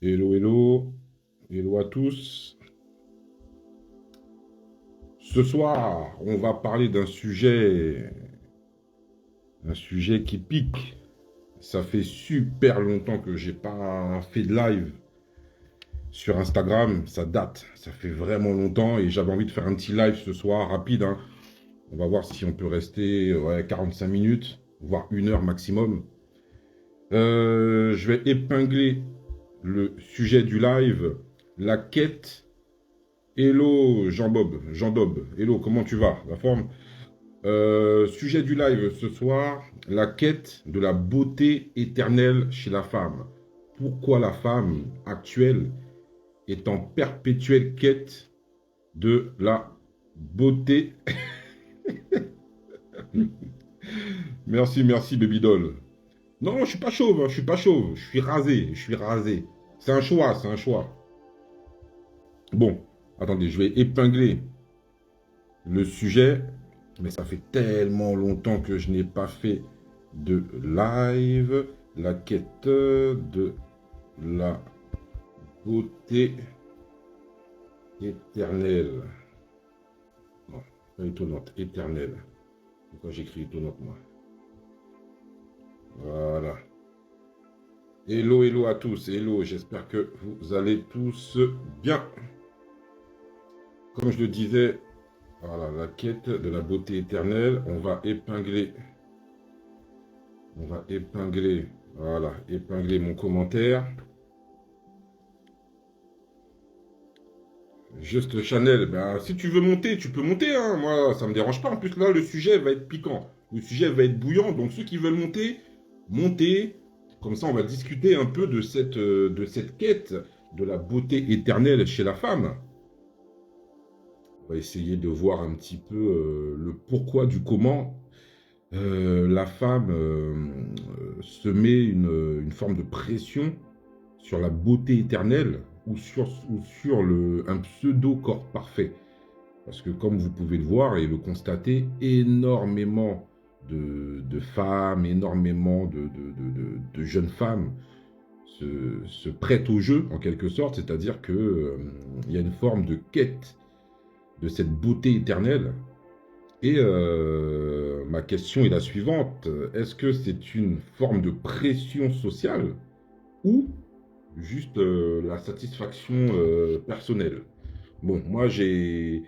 Hello, hello, hello à tous. Ce soir, on va parler un sujet qui pique. Ça fait super longtemps que j'ai pas fait de live sur Instagram. Ça date, ça fait vraiment longtemps et j'avais envie de faire un petit live ce soir, rapide, hein. On va voir si on peut rester 45 minutes, voire 1 heure maximum. Je vais épingler le sujet du live, la quête. Hello Jean-Bob, Jean-Dob, hello, comment tu vas? La forme? Sujet du live ce soir, la quête de la beauté éternelle chez la femme. Pourquoi la femme actuelle est en perpétuelle quête de la beauté? Merci, merci, baby doll. Non, je suis pas chauve, hein, je suis pas chauve, je suis rasé, je suis rasé. C'est un choix, c'est un choix. Bon, attendez, je vais épingler le sujet, mais ça fait tellement longtemps que je n'ai pas fait de live. La quête de la beauté éternelle. Non, pas étonnante, éternelle. Pourquoi j'écris étonnante, moi? Voilà. Hello, hello à tous. Hello, j'espère que vous allez tous bien. Comme je le disais, voilà, la quête de la beauté éternelle. Voilà, épingler mon commentaire. Juste Chanel, ben, si tu veux monter, tu peux monter, hein. Moi, ça me dérange pas. En plus, là, le sujet va être piquant. Le sujet va être bouillant. Donc, ceux qui veulent monter, montez. Comme ça, on va discuter un peu de cette quête de la beauté éternelle chez la femme. On va essayer de voir un petit peu le pourquoi du comment la femme se met une forme de pression sur la beauté éternelle ou sur un pseudo-corps parfait. Parce que comme vous pouvez le voir et le constater, énormément de femmes, énormément de jeunes femmes se prêtent au jeu, en quelque sorte. C'est-à-dire qu'il y a une forme de quête de cette beauté éternelle. Et ma question est la suivante. Est-ce que c'est une forme de pression sociale ou juste la satisfaction personnelle? Bon, moi j'ai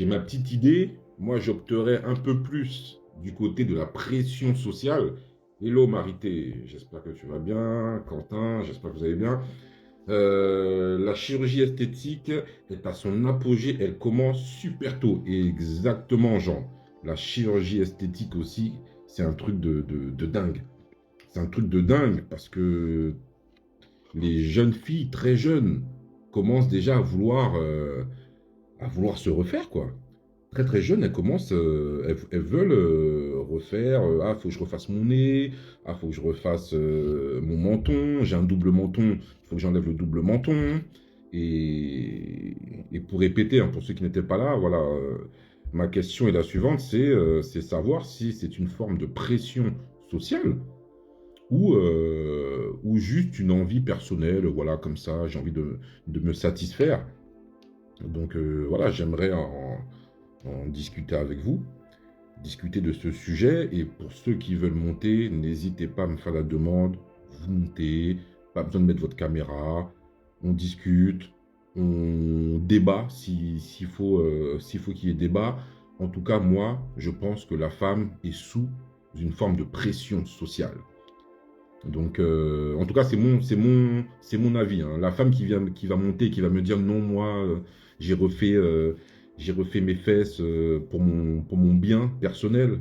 ma petite idée. Moi, j'opterais un peu plus du côté de la pression sociale. Hello Marité, j'espère que tu vas bien. Quentin, j'espère que vous allez bien. La chirurgie esthétique est à son apogée, elle commence super tôt. Et exactement, Jean. La chirurgie esthétique aussi, c'est un truc de dingue. C'est un truc de dingue parce que les jeunes filles très jeunes commencent déjà à vouloir se refaire, quoi. Très très jeunes, elles commencent, elles veulent refaire, ah, faut que je refasse mon nez, ah, faut que je refasse mon menton, j'ai un double menton, faut que j'enlève le double menton. Et pour répéter, hein, pour ceux qui n'étaient pas là, voilà, ma question est la suivante, c'est savoir si c'est une forme de pression sociale ou juste une envie personnelle, voilà, comme ça, j'ai envie de me satisfaire. Donc voilà, j'aimerais en discuter avec vous, discuter de ce sujet. Et pour ceux qui veulent monter, n'hésitez pas à me faire la demande. Vous montez, pas besoin de mettre votre caméra. On discute, on débat s'il faut qu'il y ait débat. En tout cas, moi, je pense que la femme est sous une forme de pression sociale. Donc, en tout cas, c'est mon avis, hein. La femme qui va monter, qui va me dire non, moi, j'ai refait, euh, j'ai refait mes fesses pour mon bien personnel,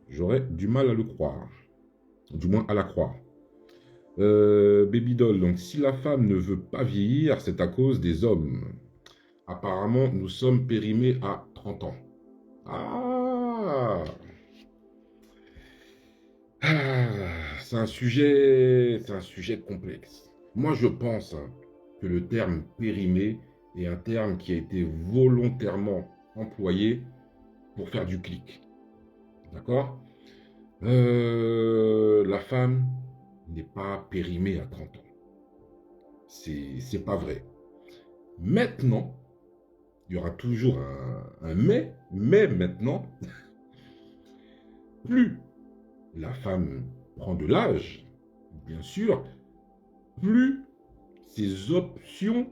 j'aurais du mal à le croire, du moins à la croire. Baby doll, donc si la femme ne veut pas vieillir, c'est à cause des hommes. Apparemment, nous sommes périmés à 30 ans. Ah, c'est un sujet complexe. Moi, je pense, hein, que le terme périmé est un terme qui a été volontairement employé pour faire du clic. D'accord? La femme n'est pas périmée à 30 ans. C'est pas vrai. Maintenant, il y aura toujours un mais maintenant, plus la femme prend de l'âge, bien sûr, plus ses options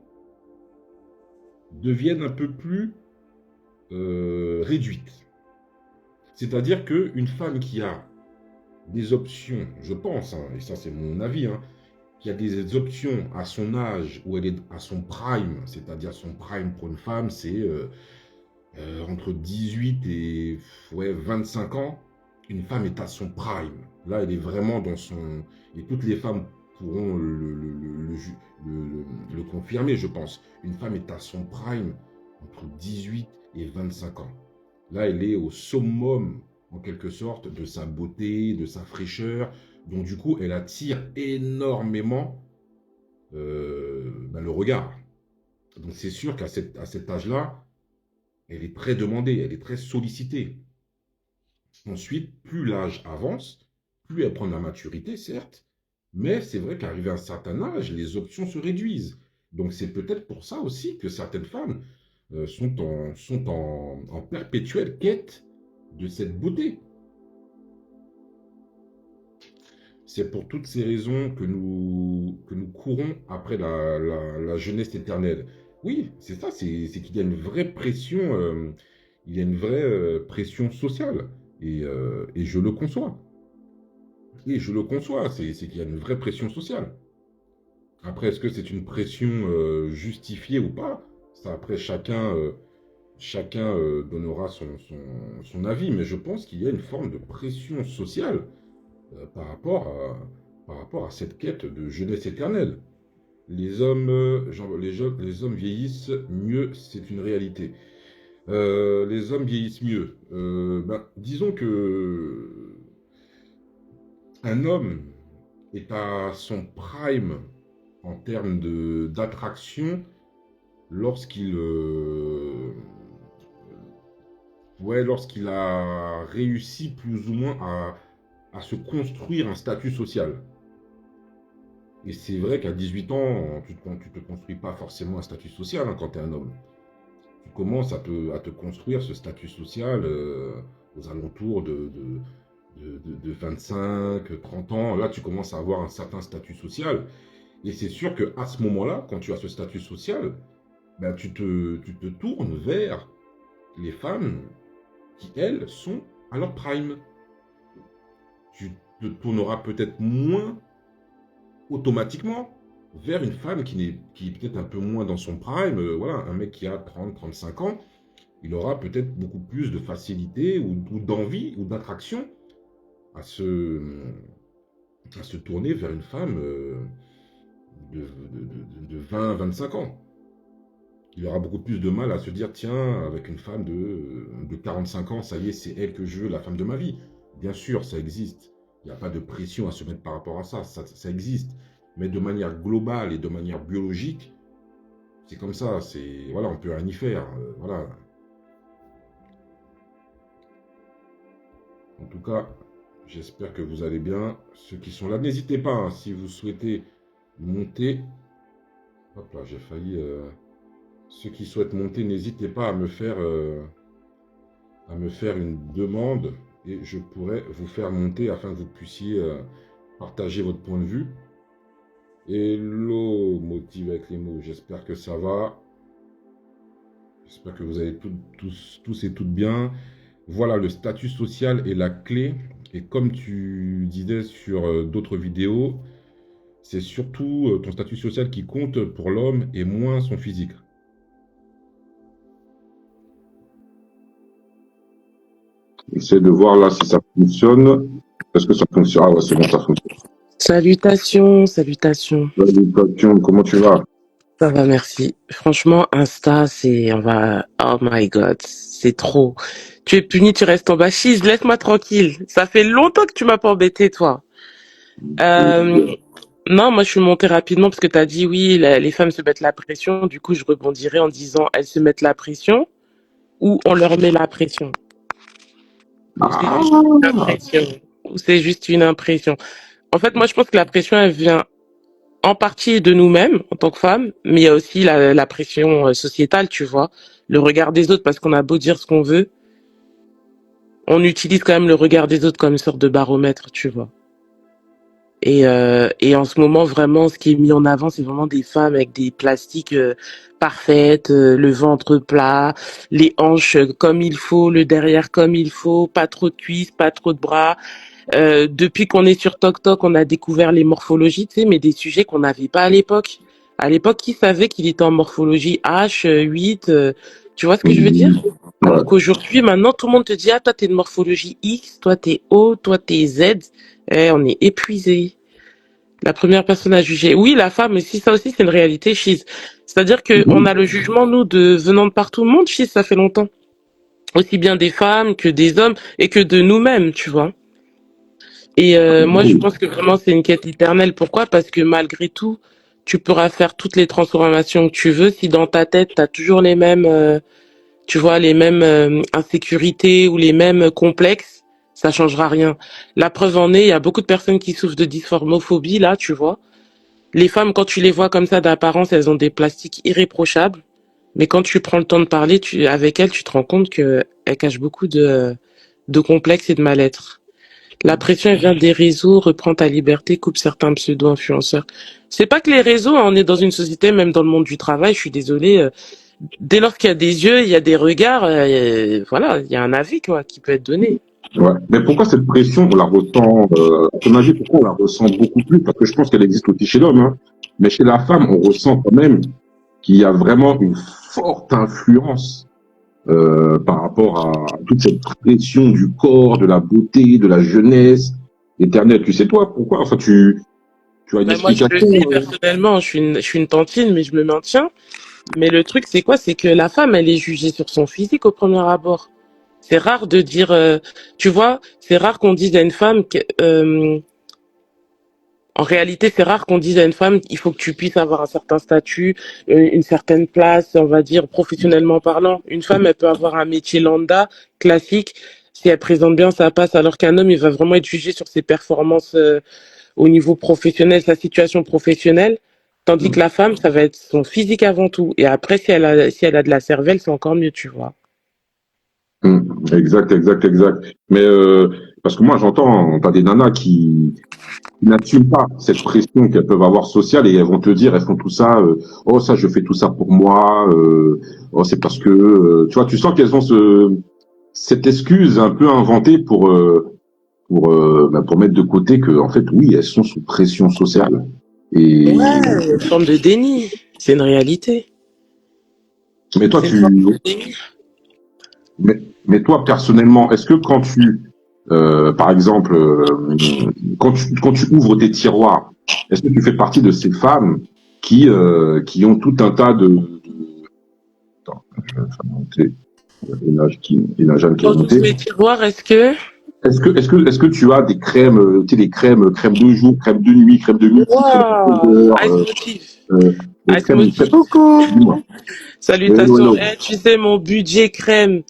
deviennent un peu plus réduites. C'est-à-dire qu'une femme qui a des options, je pense, hein, et ça c'est mon avis, hein, qui a des options à son âge où elle est à son prime, c'est-à-dire son prime pour une femme, c'est entre 18 et ouais, 25 ans, une femme est à son prime. Là, elle est vraiment dans son... Et toutes les femmes pourront le confirmer, je pense. Une femme est à son prime entre 18 et 25 ans. Là, elle est au summum, en quelque sorte, de sa beauté, de sa fraîcheur. Donc, du coup, elle attire énormément le regard. Donc, c'est sûr qu'à cet âge-là, elle est très demandée, elle est très sollicitée. Ensuite, plus l'âge avance, plus elle prend de la maturité, certes, mais c'est vrai qu'arrivé à un certain âge, les options se réduisent. Donc c'est peut-être pour ça aussi que certaines femmes sont en perpétuelle quête de cette beauté. C'est pour toutes ces raisons que nous courons après la jeunesse éternelle. Oui, c'est ça, c'est qu'il y a une vraie pression, il y a une vraie pression sociale. Et je le conçois. Et je le conçois, c'est qu'il y a une vraie pression sociale. Après, est-ce que c'est une pression justifiée ou pas? Ça, après, chacun donnera son avis, mais je pense qu'il y a une forme de pression sociale par rapport à cette quête de jeunesse éternelle. Les hommes vieillissent mieux, c'est une réalité. Les hommes vieillissent mieux. Disons que un homme est à son prime en termes d'attraction lorsqu'il lorsqu'il a réussi plus ou moins à se construire un statut social. Et c'est vrai qu'à 18 ans, tu te construis pas forcément un statut social quand tu es un homme. Tu commences à te construire ce statut social aux alentours de 25, 30 ans. Là, tu commences à avoir un certain statut social. Et c'est sûr qu'à ce moment-là, quand tu as ce statut social, ben, tu te tournes vers les femmes qui, elles, sont à leur prime. Tu te tourneras peut-être moins automatiquement vers une femme qui est peut-être un peu moins dans son prime. Voilà, un mec qui a 30, 35 ans, il aura peut-être beaucoup plus de facilité ou d'envie ou d'attraction à se tourner vers une femme de 20, 25 ans. Il aura beaucoup plus de mal à se dire, tiens, avec une femme de 45 ans, ça y est, c'est elle que je veux, la femme de ma vie. Bien sûr, ça existe. Il n'y a pas de pression à se mettre par rapport à ça. Ça existe. Mais de manière globale et de manière biologique, c'est comme ça. Voilà, on peut rien y faire. Voilà. En tout cas, j'espère que vous allez bien. Ceux qui sont là, n'hésitez pas, hein, si vous souhaitez monter. Hop là, j'ai failli... Ceux qui souhaitent monter, n'hésitez pas à me faire une demande et je pourrais vous faire monter afin que vous puissiez partager votre point de vue. Hello, motive avec les mots, j'espère que ça va. J'espère que vous allez tous et toutes bien. Voilà, le statut social est la clé. Et comme tu disais sur d'autres vidéos, c'est surtout ton statut social qui compte pour l'homme et moins son physique. Essaye de voir là si ça fonctionne. Est-ce que ça fonctionne? Ah ouais, c'est bon, ça fonctionne. Salutations, salutations. Salutations, comment tu vas? Ça va, merci. Franchement, Insta, oh my God, c'est trop. Tu es puni, tu restes en bas. Chiz, laisse-moi tranquille. Ça fait longtemps que tu m'as pas embêté, toi. Non, moi, je suis montée rapidement parce que tu as dit, oui, les femmes se mettent la pression. Du coup, je rebondirai en disant, elles se mettent la pression ou on leur met la pression. Ou c'est juste une impression. Ou c'est juste une impression. En fait, moi, je pense que la pression, elle vient en partie de nous-mêmes en tant que femmes, mais il y a aussi la pression sociétale, tu vois, le regard des autres, parce qu'on a beau dire ce qu'on veut, on utilise quand même le regard des autres comme une sorte de baromètre, tu vois. Et en ce moment, vraiment, ce qui est mis en avant, c'est vraiment des femmes avec des plastiques parfaites, le ventre plat, les hanches comme il faut, le derrière comme il faut, pas trop de cuisses, pas trop de bras. Depuis qu'on est sur TokTok, on a découvert les morphologies, tu sais, mais des sujets qu'on n'avait pas à l'époque. À l'époque, qui savait qu'il était en morphologie H, 8, tu vois ce que je veux dire? Ouais. Alors qu'aujourd'hui, maintenant, tout le monde te dit, ah, toi, t'es de morphologie X, toi, t'es O, toi, t'es Z. Eh, on est épuisé. La première personne à juger. Oui, la femme aussi, ça aussi, c'est une réalité, Chiz. C'est-à-dire que on a le jugement, nous, de venant de partout le monde, Chiz, ça fait longtemps. Aussi bien des femmes que des hommes et que de nous-mêmes, tu vois. Et moi, je pense que vraiment, c'est une quête éternelle. Pourquoi? Parce que malgré tout, tu pourras faire toutes les transformations que tu veux. Si dans ta tête, tu as toujours les mêmes, tu vois, les mêmes insécurités ou les mêmes complexes, ça changera rien. La preuve en est, il y a beaucoup de personnes qui souffrent de dysmorphophobie, là, tu vois. Les femmes, quand tu les vois comme ça d'apparence, elles ont des plastiques irréprochables. Mais quand tu prends le temps de parler avec elles, tu te rends compte qu'elles cachent beaucoup de complexes et de mal-être. La pression elle vient des réseaux, reprend ta liberté, coupe certains pseudo-influenceurs. C'est pas que les réseaux, hein, on est dans une société, même dans le monde du travail, je suis désolée, dès lors qu'il y a des yeux, il y a des regards, voilà, il y a un avis quoi, qui peut être donné. Ouais. Mais pourquoi cette pression, on la ressent, à ton avis, pourquoi on la ressent beaucoup plus? Parce que je pense qu'elle existe aussi chez l'homme, hein. Mais chez la femme, on ressent quand même qu'il y a vraiment une forte influence par rapport à toute cette pression du corps, de la beauté, de la jeunesse éternelle. Tu sais toi pourquoi? Enfin, tu as une Ben, moi, je le explication? sais personnellement, je suis une tantine, mais je me maintiens. Mais le truc, c'est quoi? C'est que la femme, elle est jugée sur son physique au premier abord. C'est rare de dire, tu vois, c'est rare qu'on dise à une femme que, en réalité, c'est rare qu'on dise à une femme, il faut que tu puisses avoir un certain statut, une certaine place, on va dire, professionnellement parlant. Une femme, elle peut avoir un métier lambda, classique. Si elle présente bien, ça passe. Alors qu'un homme, il va vraiment être jugé sur ses performances au niveau professionnel, sa situation professionnelle. Tandis que la femme, ça va être son physique avant tout. Et après, si elle a de la cervelle, c'est encore mieux, tu vois. Exact, exact, exact. Mais parce que moi, j'entends, t'as des nanas qui n'assument pas cette pression qu'elles peuvent avoir sociale et elles vont te dire, elles font tout ça, oh ça, je fais tout ça pour moi, oh c'est parce que, tu vois, tu sens qu'elles ont cette excuse un peu inventée pour mettre de côté que, en fait, oui, elles sont sous pression sociale. Et Ouais, une forme de déni. C'est une réalité. mais toi, C'est une forme de déni. mais toi personnellement, est-ce que quand par exemple, quand tu ouvres tes tiroirs, est-ce que tu fais partie de ces femmes qui ont tout un tas Attends, je vais faire monter. Il y a Jeanne qui est Quand j'ouvre montée. mes tiroirs, est-ce que... Est-ce que tu as des crèmes, tu sais, des crèmes, crème de jour, crème de nuit, crème de midi, crème de Wow! 13 heures, Ice Motive. des Ice crèmes, Motive. dis-moi. Coucou. Hello, Salutations. hello. Eh, tu sais, mon budget crème.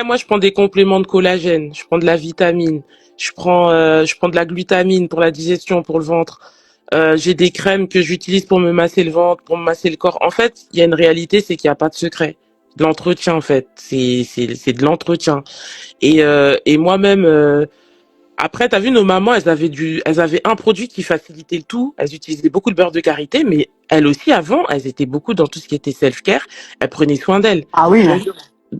Moi, je prends des compléments de collagène. Je prends de la vitamine. Je prends de la glutamine pour la digestion, pour le ventre. J'ai des crèmes que j'utilise pour me masser le ventre, pour me masser le corps. En fait, il y a une réalité, c'est qu'il n'y a pas de secret. De l'entretien, en fait. C'est de l'entretien. Et moi-même, après, t'as vu, nos mamans, elles avaient un produit qui facilitait le tout. Elles utilisaient beaucoup de beurre de karité, mais elles aussi, avant, elles étaient beaucoup dans tout ce qui était self-care. Elles prenaient soin d'elles. Ah oui, hein.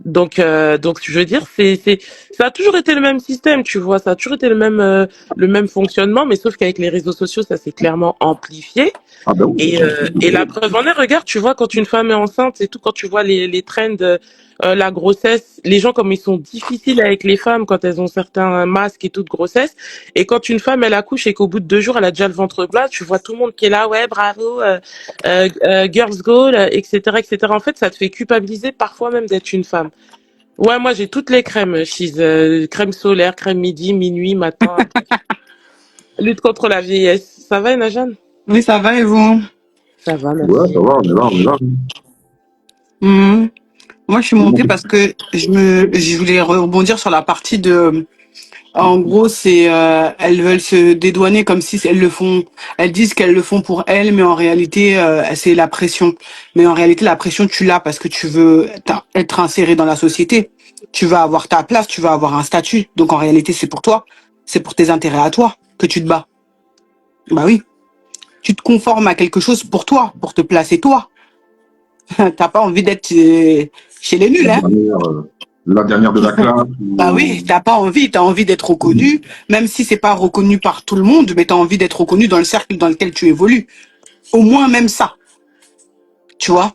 Donc, je veux dire, ça a toujours été le même système, tu vois. Ça a toujours été le même fonctionnement, mais sauf qu'avec les réseaux sociaux, ça s'est clairement amplifié. Ah ben oui. Et la preuve en est, regarde, tu vois, quand une femme est enceinte et tout, quand tu vois les trends, la grossesse, les gens comme ils sont difficiles avec les femmes quand elles ont certains masques et tout de grossesse. Et quand une femme, elle accouche et qu'au bout de 2 jours, elle a déjà le ventre plat, tu vois tout le monde qui est là, ouais, bravo, girls go, etc., etc. En fait, ça te fait culpabiliser parfois même d'être une femme. Ouais, moi, j'ai toutes les crèmes, crème solaire, crème midi, minuit, matin, après. Lutte contre la vieillesse. Ça va, Najan? Oui, ça va et vous? Ça va, Ouais, ça merci. va, on est là, on est là. Mhm. Moi, je suis montée parce que je voulais rebondir sur la partie de En gros, c'est elles veulent se dédouaner comme si elles le font. Elles disent qu'elles le font pour elles, mais en réalité, c'est la pression. Mais en réalité, la pression, tu l'as parce que tu veux être inséré dans la société. Tu vas avoir ta place, tu vas avoir un statut. Donc en réalité, c'est pour toi. C'est pour tes intérêts à toi que tu te bats. Bah oui. Tu te conformes à quelque chose pour toi, pour te placer toi. T'as pas envie d'être chez les nuls, La hein. dernière, la dernière de la classe. Bah oui, t'as pas envie, t'as envie d'être reconnu, même si c'est pas reconnu par tout le monde, mais t'as envie d'être reconnu dans le cercle dans lequel tu évolues. Au moins même ça, tu vois.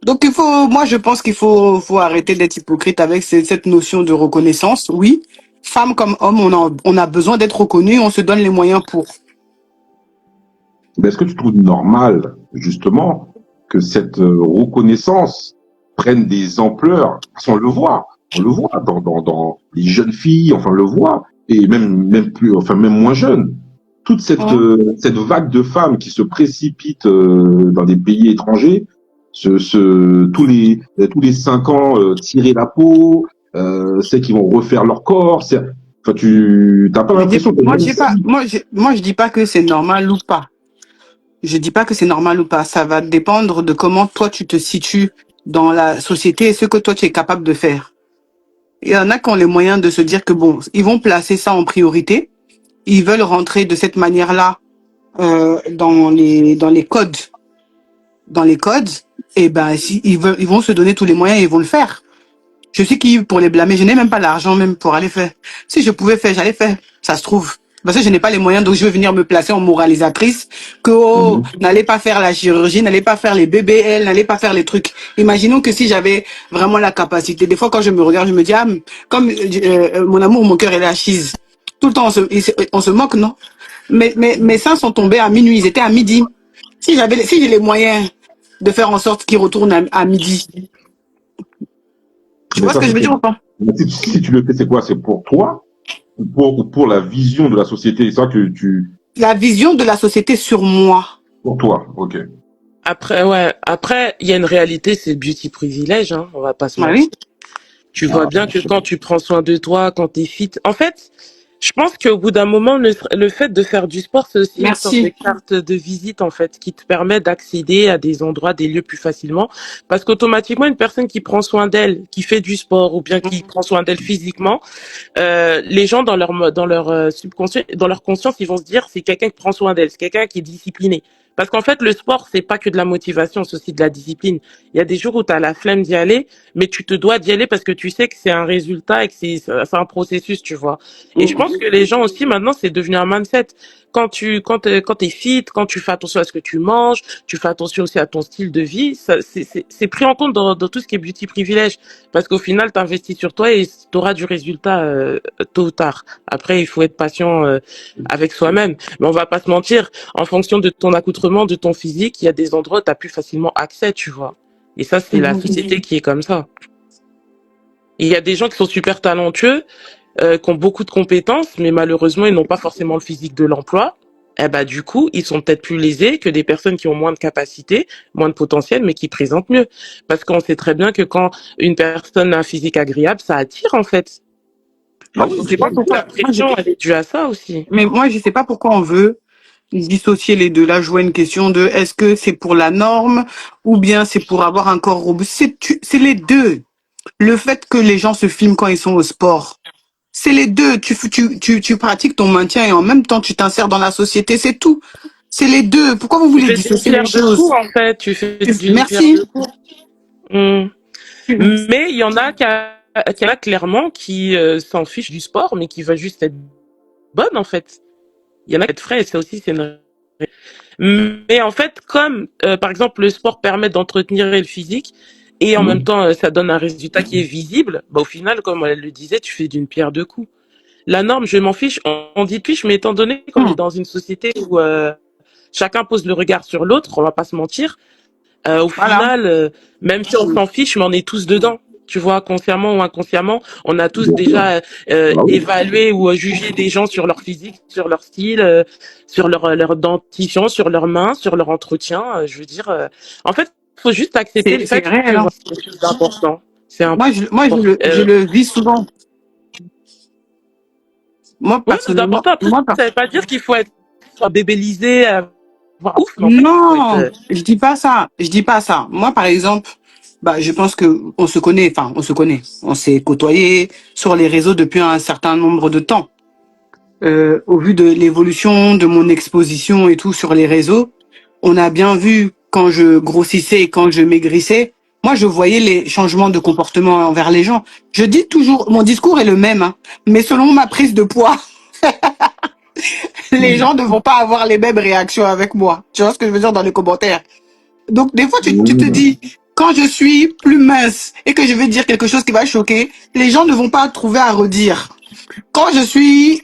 Donc moi je pense faut arrêter d'être hypocrite avec cette notion de reconnaissance. Oui, femme comme homme, on a besoin d'être reconnu, on se donne les moyens pour. Mais est-ce que tu trouves normal, justement, que cette reconnaissance prenne des ampleurs? Parce qu'on le voit. On le voit dans les jeunes filles, enfin, on le voit. Et même plus, enfin, même moins jeunes. Toute Hein. cette vague de femmes qui se précipitent dans des pays étrangers, tous les 5 ans, tirer la peau, c'est qu'ils vont refaire leur corps. Enfin, tu t'as pas l'impression que même si, Moi je dis pas que c'est normal ou pas. Je dis pas que c'est normal ou pas. Ça va dépendre de comment toi tu te situes dans la société et ce que toi tu es capable de faire. Il y en a qui ont les moyens de se dire que bon, ils vont placer ça en priorité. Ils veulent rentrer de cette manière-là dans les codes. Et ben, si ils vont se donner tous les moyens, et ils vont le faire. Je suis qui pour les blâmer? Je n'ai même pas l'argent même pour aller faire. Si je pouvais faire, j'allais faire. Ça se trouve. Parce que je n'ai pas les moyens, donc je vais venir me placer en moralisatrice. Que oh, Mhm. n'allez pas faire la chirurgie, n'allez pas faire les BBL, n'allez pas faire les trucs. Imaginons que si j'avais vraiment la capacité. Des fois, quand je me regarde, je me dis ah, comme mon amour, mon cœur est la chise. Tout le temps, on se moque, non? Mais mes seins sont tombés à minuit. Ils étaient à midi. Si j'ai les moyens de faire en sorte qu'ils retournent à midi, tu Mais vois ce ça, que je veux dire ou pas? si tu le fais, c'est quoi? C'est pour toi ou pour la vision de la société? C'est ça que tu... La vision de la société sur moi. Pour toi, ok. Après, ouais. Après, il y a une réalité, c'est le beauty privilège, hein. On va pas se Ah mentir. oui? Tu vois Ah, bien que quand tu prends soin de toi, quand t'es fit, en fait, je pense qu'au bout d'un moment, le fait de faire du sport, c'est aussi une sorte de Merci. carte de visite, en fait, qui te permet d'accéder à des endroits, des lieux plus facilement. Parce qu'automatiquement, une personne qui prend soin d'elle, qui fait du sport, ou bien qui prend soin d'elle physiquement, les gens dans leur subconscient, dans leur conscience, ils vont se dire c'est quelqu'un qui prend soin d'elle, c'est quelqu'un qui est discipliné. Parce qu'en fait, le sport, c'est pas que de la motivation, c'est aussi de la discipline. Il y a des jours où tu as la flemme d'y aller, mais tu te dois d'y aller parce que tu sais que c'est un résultat et que c'est un processus, tu vois. Et je pense que les gens aussi, maintenant, c'est devenu un mindset. Quand t'es fit, quand tu fais attention à ce que tu manges, tu fais attention aussi à ton style de vie, ça, c'est pris en compte dans tout ce qui est beauty privilège. Parce qu'au final, tu investis sur toi et tu auras du résultat tôt ou tard. Après, il faut être patient avec soi-même. Mais on va pas se mentir, en fonction de ton accoutrement, de ton physique, il y a des endroits où tu as plus facilement accès, tu vois. Et ça, c'est la société qui est comme ça. Et il y a des gens qui sont super talentueux, qui ont beaucoup de compétences, mais malheureusement, ils n'ont pas forcément le physique de l'emploi. Eh ben, du coup, ils sont peut-être plus lésés que des personnes qui ont moins de capacité, moins de potentiel, mais qui présentent mieux. Parce qu'on sait très bien que quand une personne a un physique agréable, ça attire, en fait. Moi, Donc, je sais c'est pas la pourquoi. pression, elle est due à ça aussi. Mais moi, je sais pas pourquoi on veut dissocier les deux. Là, je vois une question de est-ce que c'est pour la norme ou bien c'est pour avoir un corps robuste. C'est les deux. Le fait que les gens se filment quand ils sont au sport, c'est les deux. Tu pratiques ton maintien et en même temps, tu t'insères dans la société. C'est tout. C'est les deux. Pourquoi vous Tu voulez fais d'une dissocier les pierre deux coups, choses? en fait. Tu fais d'une pierre Merci. deux coups. Hmm. Mais il y en a qui en a clairement qui s'en fichent du sport, mais qui veulent juste être bonne, en fait. Il y en a qui être frais, et ça aussi, c'est une... Mais en fait, comme, par exemple, le sport permet d'entretenir le physique, et en même temps, ça donne un résultat qui est visible, bah, au final, comme elle le disait, tu fais d'une pierre deux coups. La norme, je m'en fiche, on dit fiche, mais étant donné qu'on est dans une société où chacun pose le regard sur l'autre, on va pas se mentir, au Voilà. final, même si on s'en fiche, mais on est tous dedans. Tu vois, consciemment ou inconsciemment, on a tous bien sûr. déjà Ah oui. évalué ou jugé des gens sur leur physique, sur leur style, sur leur dentition, sur leurs mains, sur leur entretien. Je veux dire, en fait, faut juste accepter le C'est fait réel, que hein. voilà, c'est quelque chose d'important. C'est Moi, important. je le vis souvent. Moi, Oui, mais c'est personnellement, important. Après, ça veut pas dire qu'il faut être soit bébélisé, avoir ouf, mais en fait, il faut être. non, je dis pas ça. Je dis pas ça. Moi, par exemple, bah, je pense que on se connaît. Enfin, on se connaît. On s'est côtoyé sur les réseaux depuis un certain nombre de temps. Au vu de l'évolution de mon exposition et tout sur les réseaux, on a bien vu quand je grossissais et quand je maigrissais. Moi, je voyais les changements de comportement envers les gens. Je dis toujours, mon discours est le même, hein, mais selon ma prise de poids, les gens ne vont pas avoir les mêmes réactions avec moi. Tu vois ce que je veux dire dans les commentaires? Donc, des fois, tu te dis, quand je suis plus mince et que je vais dire quelque chose qui va choquer, les gens ne vont pas trouver à redire. Quand je suis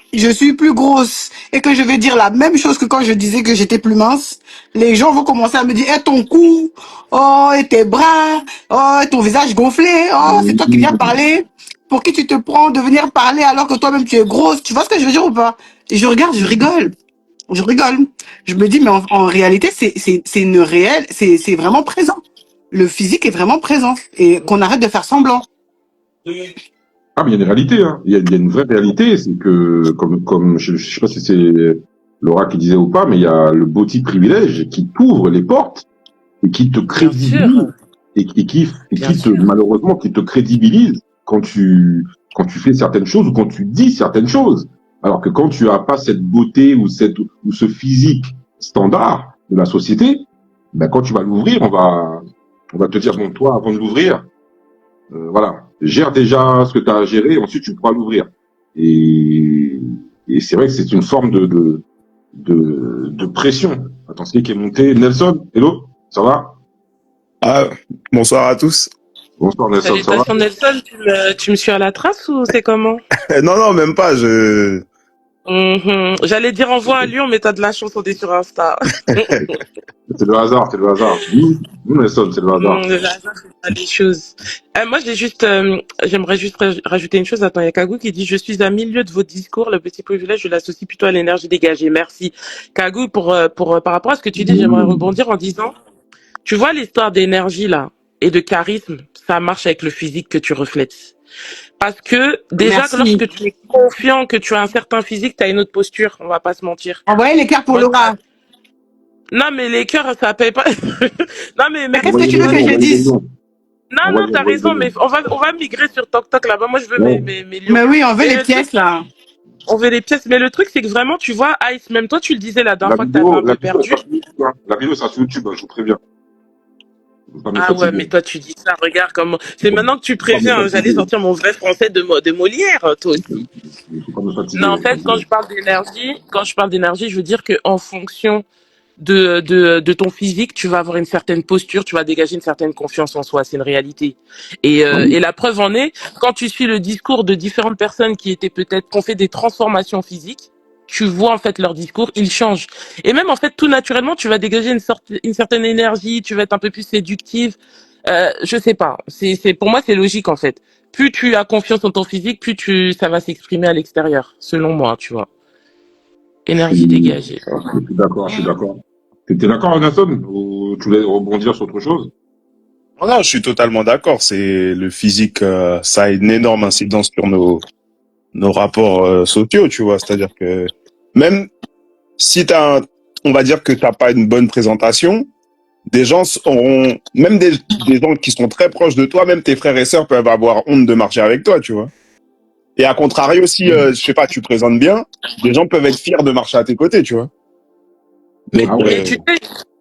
plus grosse et que je vais dire la même chose que quand je disais que j'étais plus mince, les gens vont commencer à me dire, eh, ton cou, oh, et tes bras, oh, et ton visage gonflé, oh, c'est toi qui viens parler. Pour qui tu te prends de venir parler alors que toi-même tu es grosse? Tu vois ce que je veux dire ou pas? Et je regarde, je rigole. Je rigole. Je me dis, mais en réalité, c'est une réelle, c'est vraiment présent. Le physique est vraiment présent. Et qu'on arrête de faire semblant. Ah, mais il y a une réalité, hein. Il y a une vraie réalité, c'est que, comme je sais pas si c'est Laura qui disait ou pas, mais il y a le body privilège qui t'ouvre les portes et qui te Bien crédibilise sûr. et qui Bien te, sûr. malheureusement, qui te crédibilise quand tu fais certaines choses ou quand tu dis certaines choses. Alors que quand tu as pas cette beauté ou ce physique standard de la société, ben quand tu vas l'ouvrir, on va te dire, bon, toi, avant de l'ouvrir, voilà, gère déjà ce que tu as à gérer, et ensuite tu pourras l'ouvrir. Et, et c'est vrai que c'est une forme de pression. Attends, c'est qui est monté? Nelson, hello, ça va? Ah, bonsoir à tous. Bonsoir Nelson, ça va? Salutations Nelson, tu me suis à la trace ou c'est comment? Non, non, même pas. J'allais dire envoie à Lyon, mais t'as de la chance, on est sur Insta. C'est le hasard, c'est le hasard. Nous Nelson, c'est le hasard. Le hasard fait pas les choses. Moi, j'aimerais juste rajouter une chose. Attends, il y a Kagou qui dit, je suis à milieu de vos discours. Le petit privilège, je l'associe plutôt à l'énergie dégagée. Merci. Kagou, par rapport à ce que tu dis, j'aimerais rebondir en disant, tu vois l'histoire d'énergie, là, et de charisme, ça marche avec le physique que tu reflètes. Parce que, déjà, Merci. lorsque tu es confiant que tu as un certain physique, tu as une autre posture. On va pas se mentir. Envoyez les cœurs pour Moi, Laura. non, mais les cœurs, ça paye pas. Non, mais Mais qu'est-ce que Envoyez tu des veux que lions, je envoyez des dise? lions. Non, t'as Envoyez des raison, lions. mais on va migrer sur Tok Tok là-bas. Moi, je veux Ouais. mes lions. Mais oui, on veut Mais les le truc, pièces, là. on veut les pièces. Mais le truc, c'est que vraiment, tu vois, Ice, même toi, tu le disais la dernière La fois que t'avais vidéo, un peu elle sera perdu. sur YouTube, hein. La vidéo sera sur YouTube, hein, je vous préviens. Faut pas me Ah ouais, fatiguer. mais toi, tu dis ça, regarde comment. C'est maintenant que tu Faut pas me préviens, hein, j'allais fatiguer. sortir mon vrai français de Molière, toi aussi. Faut pas me Non, en fatiguer. fait, quand je parle d'énergie, je veux dire que en fonction de ton physique, tu vas avoir une certaine posture, tu vas dégager une certaine confiance en soi, c'est une réalité. Et la preuve en est, quand tu suis le discours de différentes personnes qui ont fait des transformations physiques, tu vois en fait leur discours, ils changent. Et même en fait, tout naturellement, tu vas dégager une certaine énergie, tu vas être un peu plus séductive. Je sais pas, pour moi c'est logique en fait. Plus tu as confiance en ton physique, ça va s'exprimer à l'extérieur, selon moi, tu vois. Énergie dégagée. Je suis d'accord, je suis d'accord. T'es d'accord, Nelson? Ou tu voulais rebondir sur autre chose? Non, je suis totalement d'accord. C'est le physique, ça a une énorme incidence sur nos rapports sociaux, tu vois. C'est-à-dire que même si on va dire que t'as pas une bonne présentation, des gens auront, même des gens qui sont très proches de toi, même tes frères et sœurs peuvent avoir honte de marcher avec toi, tu vois. Et à contrario, si, je sais pas, tu présentes bien, des gens peuvent être fiers de marcher à tes côtés, tu vois. Mais, Ah Donc, ouais. mais tu sais,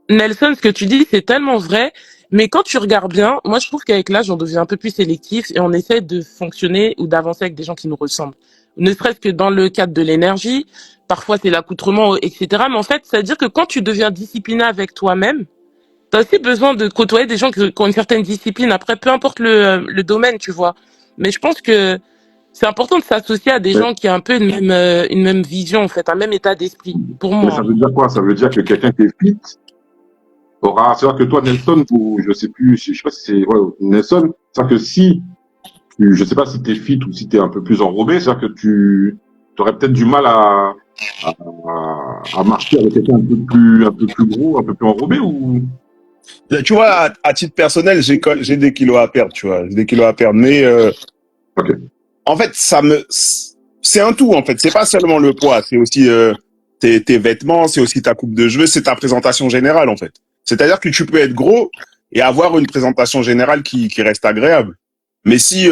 Nelson, ce que tu dis, c'est tellement vrai. Mais quand tu regardes bien, moi, je trouve qu'avec l'âge, on devient un peu plus sélectif et on essaie de fonctionner ou d'avancer avec des gens qui nous ressemblent. Ne serait-ce que dans le cadre de l'énergie, parfois c'est l'accoutrement, etc. Mais en fait, ça veut dire que quand tu deviens discipliné avec toi-même, tu as aussi besoin de côtoyer des gens qui ont une certaine discipline. Après, peu importe le domaine, tu vois. Mais je pense que c'est important de s'associer à des Mais, gens qui ont un peu une même vision, en fait, un même état d'esprit, pour mais ça moi. veut dire quoi? Ça veut dire que quelqu'un qui est fit aura, c'est-à-dire que toi, Nelson, ou je sais plus, je sais pas si c'est, ouais, Nelson, c'est-à-dire que si je sais pas si t'es fit ou si t'es un peu plus enrobé, c'est-à-dire que tu aurais peut-être du mal à marcher avec quelqu'un un peu plus gros, un peu plus enrobé ou? tu vois, à titre personnel, j'ai des kilos à perdre, tu vois. J'ai des kilos à perdre. Mais, Ok. en fait, c'est un tout en fait. C'est pas seulement le poids, c'est aussi tes vêtements, c'est aussi ta coupe de cheveux, c'est ta présentation générale en fait. C'est-à-dire que tu peux être gros et avoir une présentation générale qui reste agréable. Mais si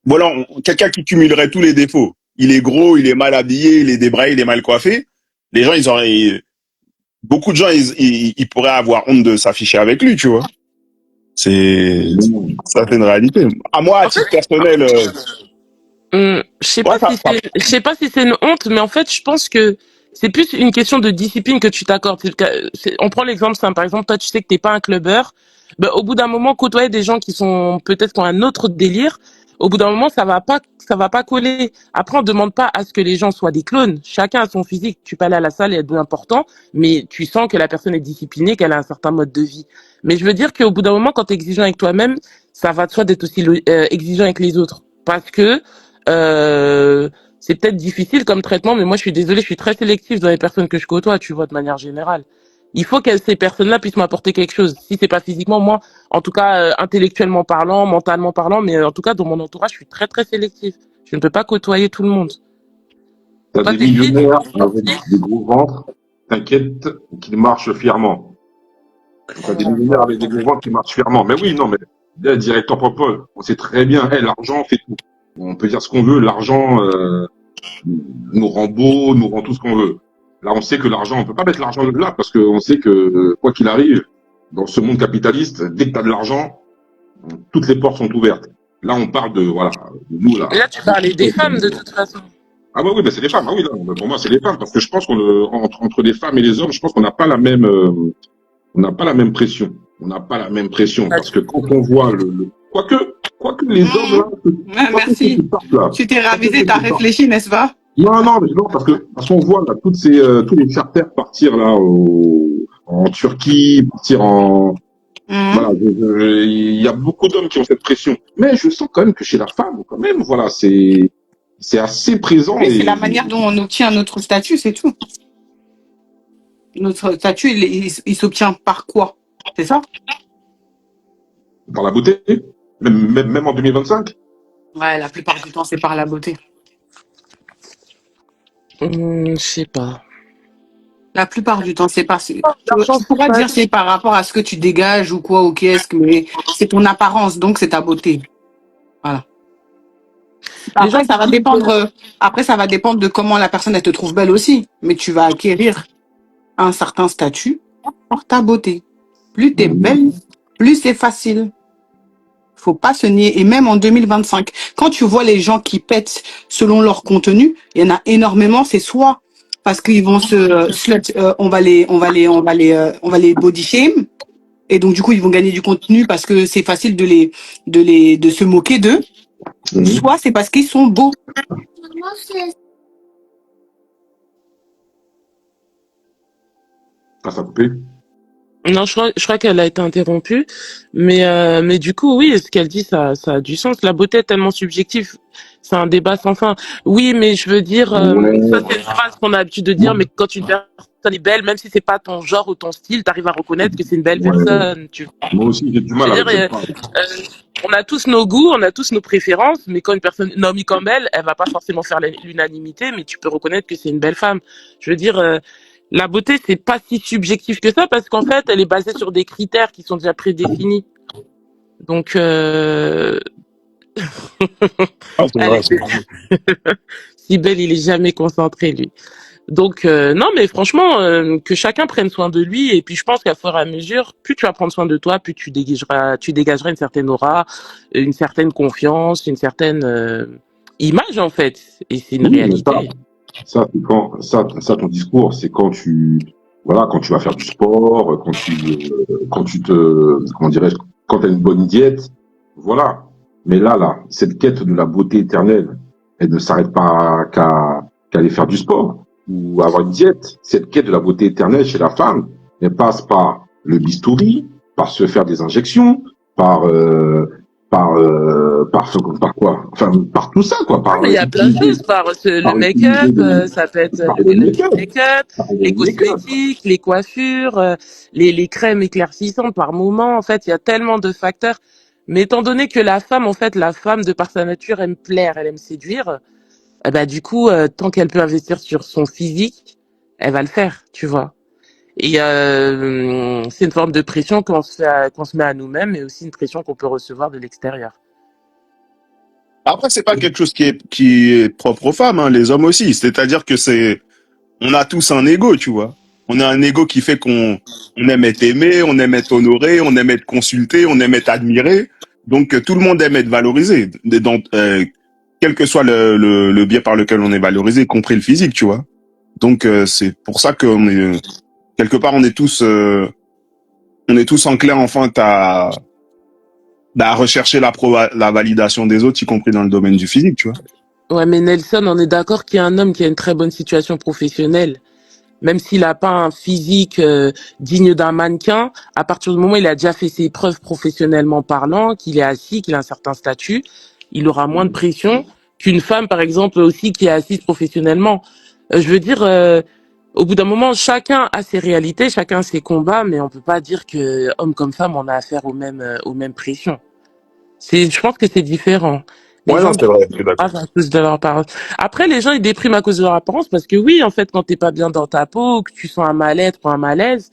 voilà, quelqu'un qui cumulerait tous les défauts, il est gros, il est mal habillé, il est débraillé, il est mal coiffé, les gens ils auraient beaucoup de gens ils pourraient avoir honte de s'afficher avec lui, tu vois. C'est ça, c'est une réalité. À moi, à En fait, titre personnel, ouais, je sais pas si c'est une honte, mais en fait, je pense que c'est plus une question de discipline que tu t'accordes. On prend l'exemple simple. Par exemple, toi, tu sais que t'es pas un clubbeur. Ben, au bout d'un moment, côtoyer des gens qui sont peut-être qui ont un autre délire, au bout d'un moment, ça va pas coller. Après, on demande pas à ce que les gens soient des clones. Chacun a son physique. Tu peux aller à la salle et être important, mais tu sens que la personne est disciplinée, qu'elle a un certain mode de vie. Mais je veux dire qu'au bout d'un moment, quand tu es exigeant avec toi-même, ça va de soi d'être aussi exigeant avec les autres. Parce que c'est peut-être difficile comme traitement, mais moi je suis désolée, je suis très sélective dans les personnes que je côtoie, tu vois, de manière générale. Il faut que ces personnes-là puissent m'apporter quelque chose. Si c'est pas physiquement, moi, en tout cas intellectuellement parlant, mentalement parlant, mais en tout cas dans mon entourage, je suis très très sélective. Je ne peux pas côtoyer tout le monde. T'as Toi, des t'es fit, millionnaires avec des gros ventres, t'inquiète, qu'ils marchent fièrement. T'as des millionnaires avec des gros ventres qui marchent fièrement. Mais oui, non, mais là, directeur Popol, on sait très bien, l'argent fait tout. On peut dire ce qu'on veut, l'argent nous rend beau, nous rend tout ce qu'on veut. Là, on sait que l'argent, on peut pas mettre l'argent là parce qu'on sait que quoi qu'il arrive, dans ce monde capitaliste, dès que tu as de l'argent, toutes les portes sont ouvertes. Là, on parle de voilà, nous là. là tu parlais des femmes de toute façon. Ah oui, mais c'est les femmes. Ah oui, là, pour moi, c'est les femmes parce que je pense qu'on entre les femmes et les hommes, je pense qu'on n'a pas la même, on n'a pas la même pression. On n'a pas la même pression parce que quand on voit quoique les hommes là, Ouais, quoique ceux qui merci. partent là, Tu t'es quoique ravisé, ceux t'as qui partent. réfléchi, n'est-ce pas? Non, mais non, parce qu'on voit là tous les charters partir là en Turquie, partir en voilà, il y a beaucoup d'hommes qui ont cette pression. Mais je sens quand même que chez la femme, quand même, voilà, c'est assez présent Mais c'est la et manière dont on obtient notre statut, c'est tout. Notre statut, il s'obtient par quoi? C'est ça? par la beauté, même en 2025. Ouais, la plupart du temps, c'est par la beauté. Je sais pas. La plupart du temps, c'est pas. L'argent, Tu c'est pourras pas dire c'est par rapport à ce que tu dégages ou quoi ou qu'est-ce que, mais c'est ton apparence, donc c'est ta beauté. Voilà. les gens Après, ça qui va disent dépendre. Après, ça va dépendre de comment la personne elle te trouve belle aussi. Mais tu vas acquérir un certain statut par ta beauté. Plus t'es belle, plus c'est facile. Faut pas se nier. Et même en 2025, quand tu vois les gens qui pètent selon leur contenu, il y en a énormément. C'est soit parce qu'ils vont on va les body shame. Et donc, du coup, ils vont gagner du contenu parce que c'est facile de se moquer d'eux. Soit c'est parce qu'ils sont beaux. Ah, ça a coupé. Non, je crois qu'elle a été interrompue, mais du coup, oui, ce qu'elle dit, ça a du sens. La beauté est tellement subjective, c'est un débat sans fin. Oui, mais je veux dire, ça c'est une phrase qu'on a l'habitude de dire, mais quand une personne est belle, même si c'est pas ton genre ou ton style, t'arrives à reconnaître que c'est une belle personne. Tu vois. Moi aussi, j'ai du Je mal veux avec dire, cette phrase. on a tous nos goûts, on a tous nos préférences, mais quand une personne, Naomi Campbell, elle va pas forcément faire l'unanimité, mais tu peux reconnaître que c'est une belle femme. Je veux dire, la beauté, c'est pas si subjectif que ça, parce qu'en fait, elle est basée sur des critères qui sont déjà prédéfinis. Donc, ah, c'est elle vrai, est si belle, il est jamais concentré, lui. Donc, non, mais franchement, que chacun prenne soin de lui, et puis je pense qu'à fur et à mesure, plus tu vas prendre soin de toi, plus tu dégageras une certaine aura, une certaine confiance, une certaine image, en fait. Et c'est une Oui, mais réalité. c'est quand, ça, ton discours, c'est quand voilà, quand tu vas faire du sport, quand tu te, comment dirais-je, quand tu as une bonne diète, voilà. Mais là, cette quête de la beauté éternelle, elle ne s'arrête pas qu'à aller faire du sport ou avoir une diète. Cette quête de la beauté éternelle chez la femme, elle passe par le bistouri, par se faire des injections, par, par quoi? Enfin, par tout ça, quoi, Ah, mais il y a plein de choses, le par utiliser make-up, ça peut être par le le make-up, make-up, par le les make-up. cosmétiques, les coiffures, les crèmes éclaircissantes par moment. En fait, il y a tellement de facteurs. Mais étant donné que la femme, en fait, la femme, de par sa nature, aime plaire, elle aime séduire, bah du coup, tant qu'elle peut investir sur son physique, elle va le faire, tu vois. Et c'est une forme de pression qu'on se met à nous-mêmes, mais aussi une pression qu'on peut recevoir de l'extérieur. Après, c'est pas quelque chose qui est propre aux femmes, hein, les hommes aussi. C'est-à-dire que on a tous un ego, tu vois. On a un ego qui fait qu'on aime être aimé, on aime être honoré, on aime être consulté, on aime être admiré. Donc, tout le monde aime être valorisé, quel que soit le biais par lequel on est valorisé, y compris le physique, tu vois. Donc, c'est pour ça qu'on est, quelque part, on est tous enclins, enfin, à rechercher la validation des autres, y compris dans le domaine du physique, tu vois. Ouais, mais Nelson, on est d'accord qu'il y a un homme qui a une très bonne situation professionnelle, même s'il n'a pas un physique digne d'un mannequin, à partir du moment où il a déjà fait ses preuves professionnellement parlant, qu'il est assis, qu'il a un certain statut, il aura moins de pression qu'une femme, par exemple, aussi qui est assise professionnellement. Je veux dire, au bout d'un moment, chacun a ses réalités, chacun a ses combats, mais on peut pas dire que homme comme femme, on a affaire aux mêmes pressions. Je pense que c'est différent. Les Ouais, non, gens c'est vrai, je suis d'accord. dépriment à cause de leur apparence. Après, les gens, ils dépriment à cause de leur apparence parce que oui, en fait, quand t'es pas bien dans ta peau, que tu sens un mal-être ou un malaise,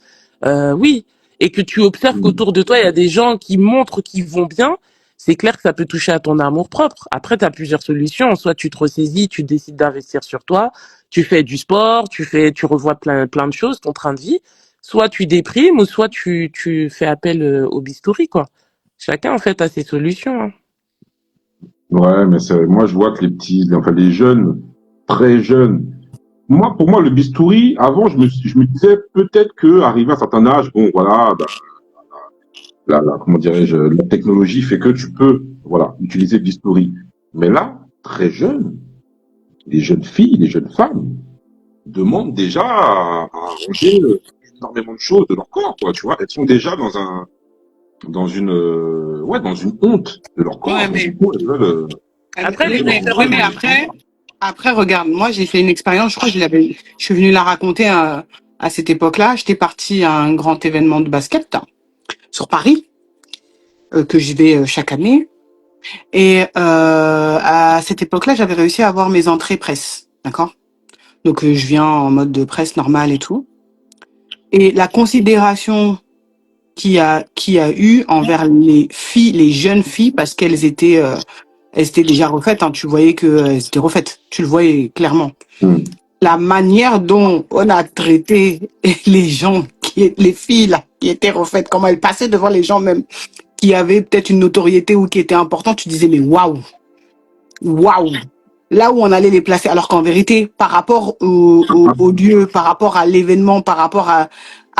oui. Et que tu observes qu'autour de toi, il y a des gens qui montrent qu'ils vont bien, c'est clair que ça peut toucher à ton amour propre. Après, tu as plusieurs solutions. Soit tu te ressaisis, tu décides d'investir sur toi, tu fais du sport, tu revois plein de choses, ton train de vie. Soit tu déprimes ou soit tu fais appel au bistouri, quoi. Chacun, en fait, a ses solutions, hein. Ouais, mais moi, je vois que les petits, enfin, les jeunes, très jeunes, pour moi, le bistouri, avant, je me disais peut-être que, arrivé à un certain âge, bon, voilà, bah, comment dirais-je, la technologie fait que tu peux, voilà, utiliser le bistouri. Mais là, très jeune, les jeunes filles, les jeunes femmes demandent déjà à arranger énormément de choses de leur corps, quoi, tu vois. Elles sont déjà dans une honte de leur Ouais, corps. Et mais du coup, elles veulent, Après, oui, les mais, gens, oui, mais après, regarde, moi, j'ai fait une expérience, je crois que je suis venue la raconter à cette époque-là. J'étais partie à un grand événement de basket sur Paris, que j'y vais chaque année. Et à cette époque-là, j'avais réussi à avoir mes entrées presse, d'accord? Donc, je viens en mode de presse normale et tout. Et la considération qui a eu envers les filles, les jeunes filles, parce elles étaient déjà refaites, hein, tu voyais qu'elles étaient refaites, tu le voyais clairement. La manière dont on a traité les gens, les filles là, qui étaient refaites, comment elles passaient devant les gens même, qui avaient peut-être une notoriété ou qui étaient importantes, tu disais mais waouh, waouh. Là où on allait les placer, alors qu'en vérité, par rapport au lieu, par rapport à l'événement, par rapport à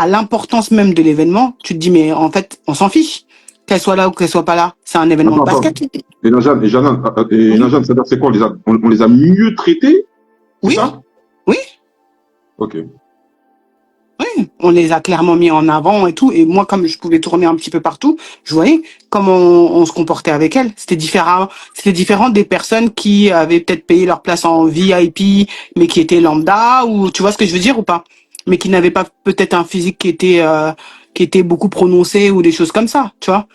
l'importance même de l'événement, tu te dis mais en fait, on s'en fiche. Qu'elle soit là ou qu'elle soit pas là, c'est un événement de attends. basket. Et Najane, c'est-à-dire c'est quoi, on les a mieux traités, c'est Oui, ça? oui. Ok. Oui, on les a clairement mis en avant et tout. Et moi, comme je pouvais tourner un petit peu partout, je voyais comment on se comportait avec elles. C'était différent. C'était différent des personnes qui avaient peut-être payé leur place en VIP, mais qui étaient lambda, ou tu vois ce que je veux dire ou pas? Mais qui n'avaient pas peut-être un physique qui était beaucoup prononcé ou des choses comme ça, tu vois?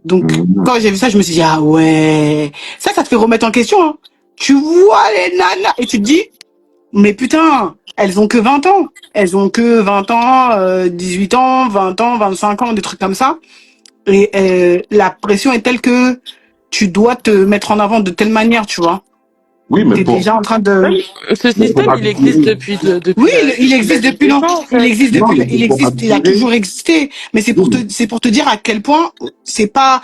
Donc, quand j'ai vu ça, je me suis dit, ah ouais, ça te fait remettre en question, hein. Tu vois les nanas et tu te dis, mais putain, elles ont que 20 ans. Elles ont que 20 ans, 18 ans, 20 ans, 25 ans, des trucs comme ça. Et la pression est telle que tu dois te mettre en avant de telle manière, tu vois. Oui, mais T'es déjà en train de... ce système, il existe Oui, depuis il existe la nuit depuis des longtemps. temps, en fait. Il a toujours existé. Mais c'est pour te dire à quel point c'est pas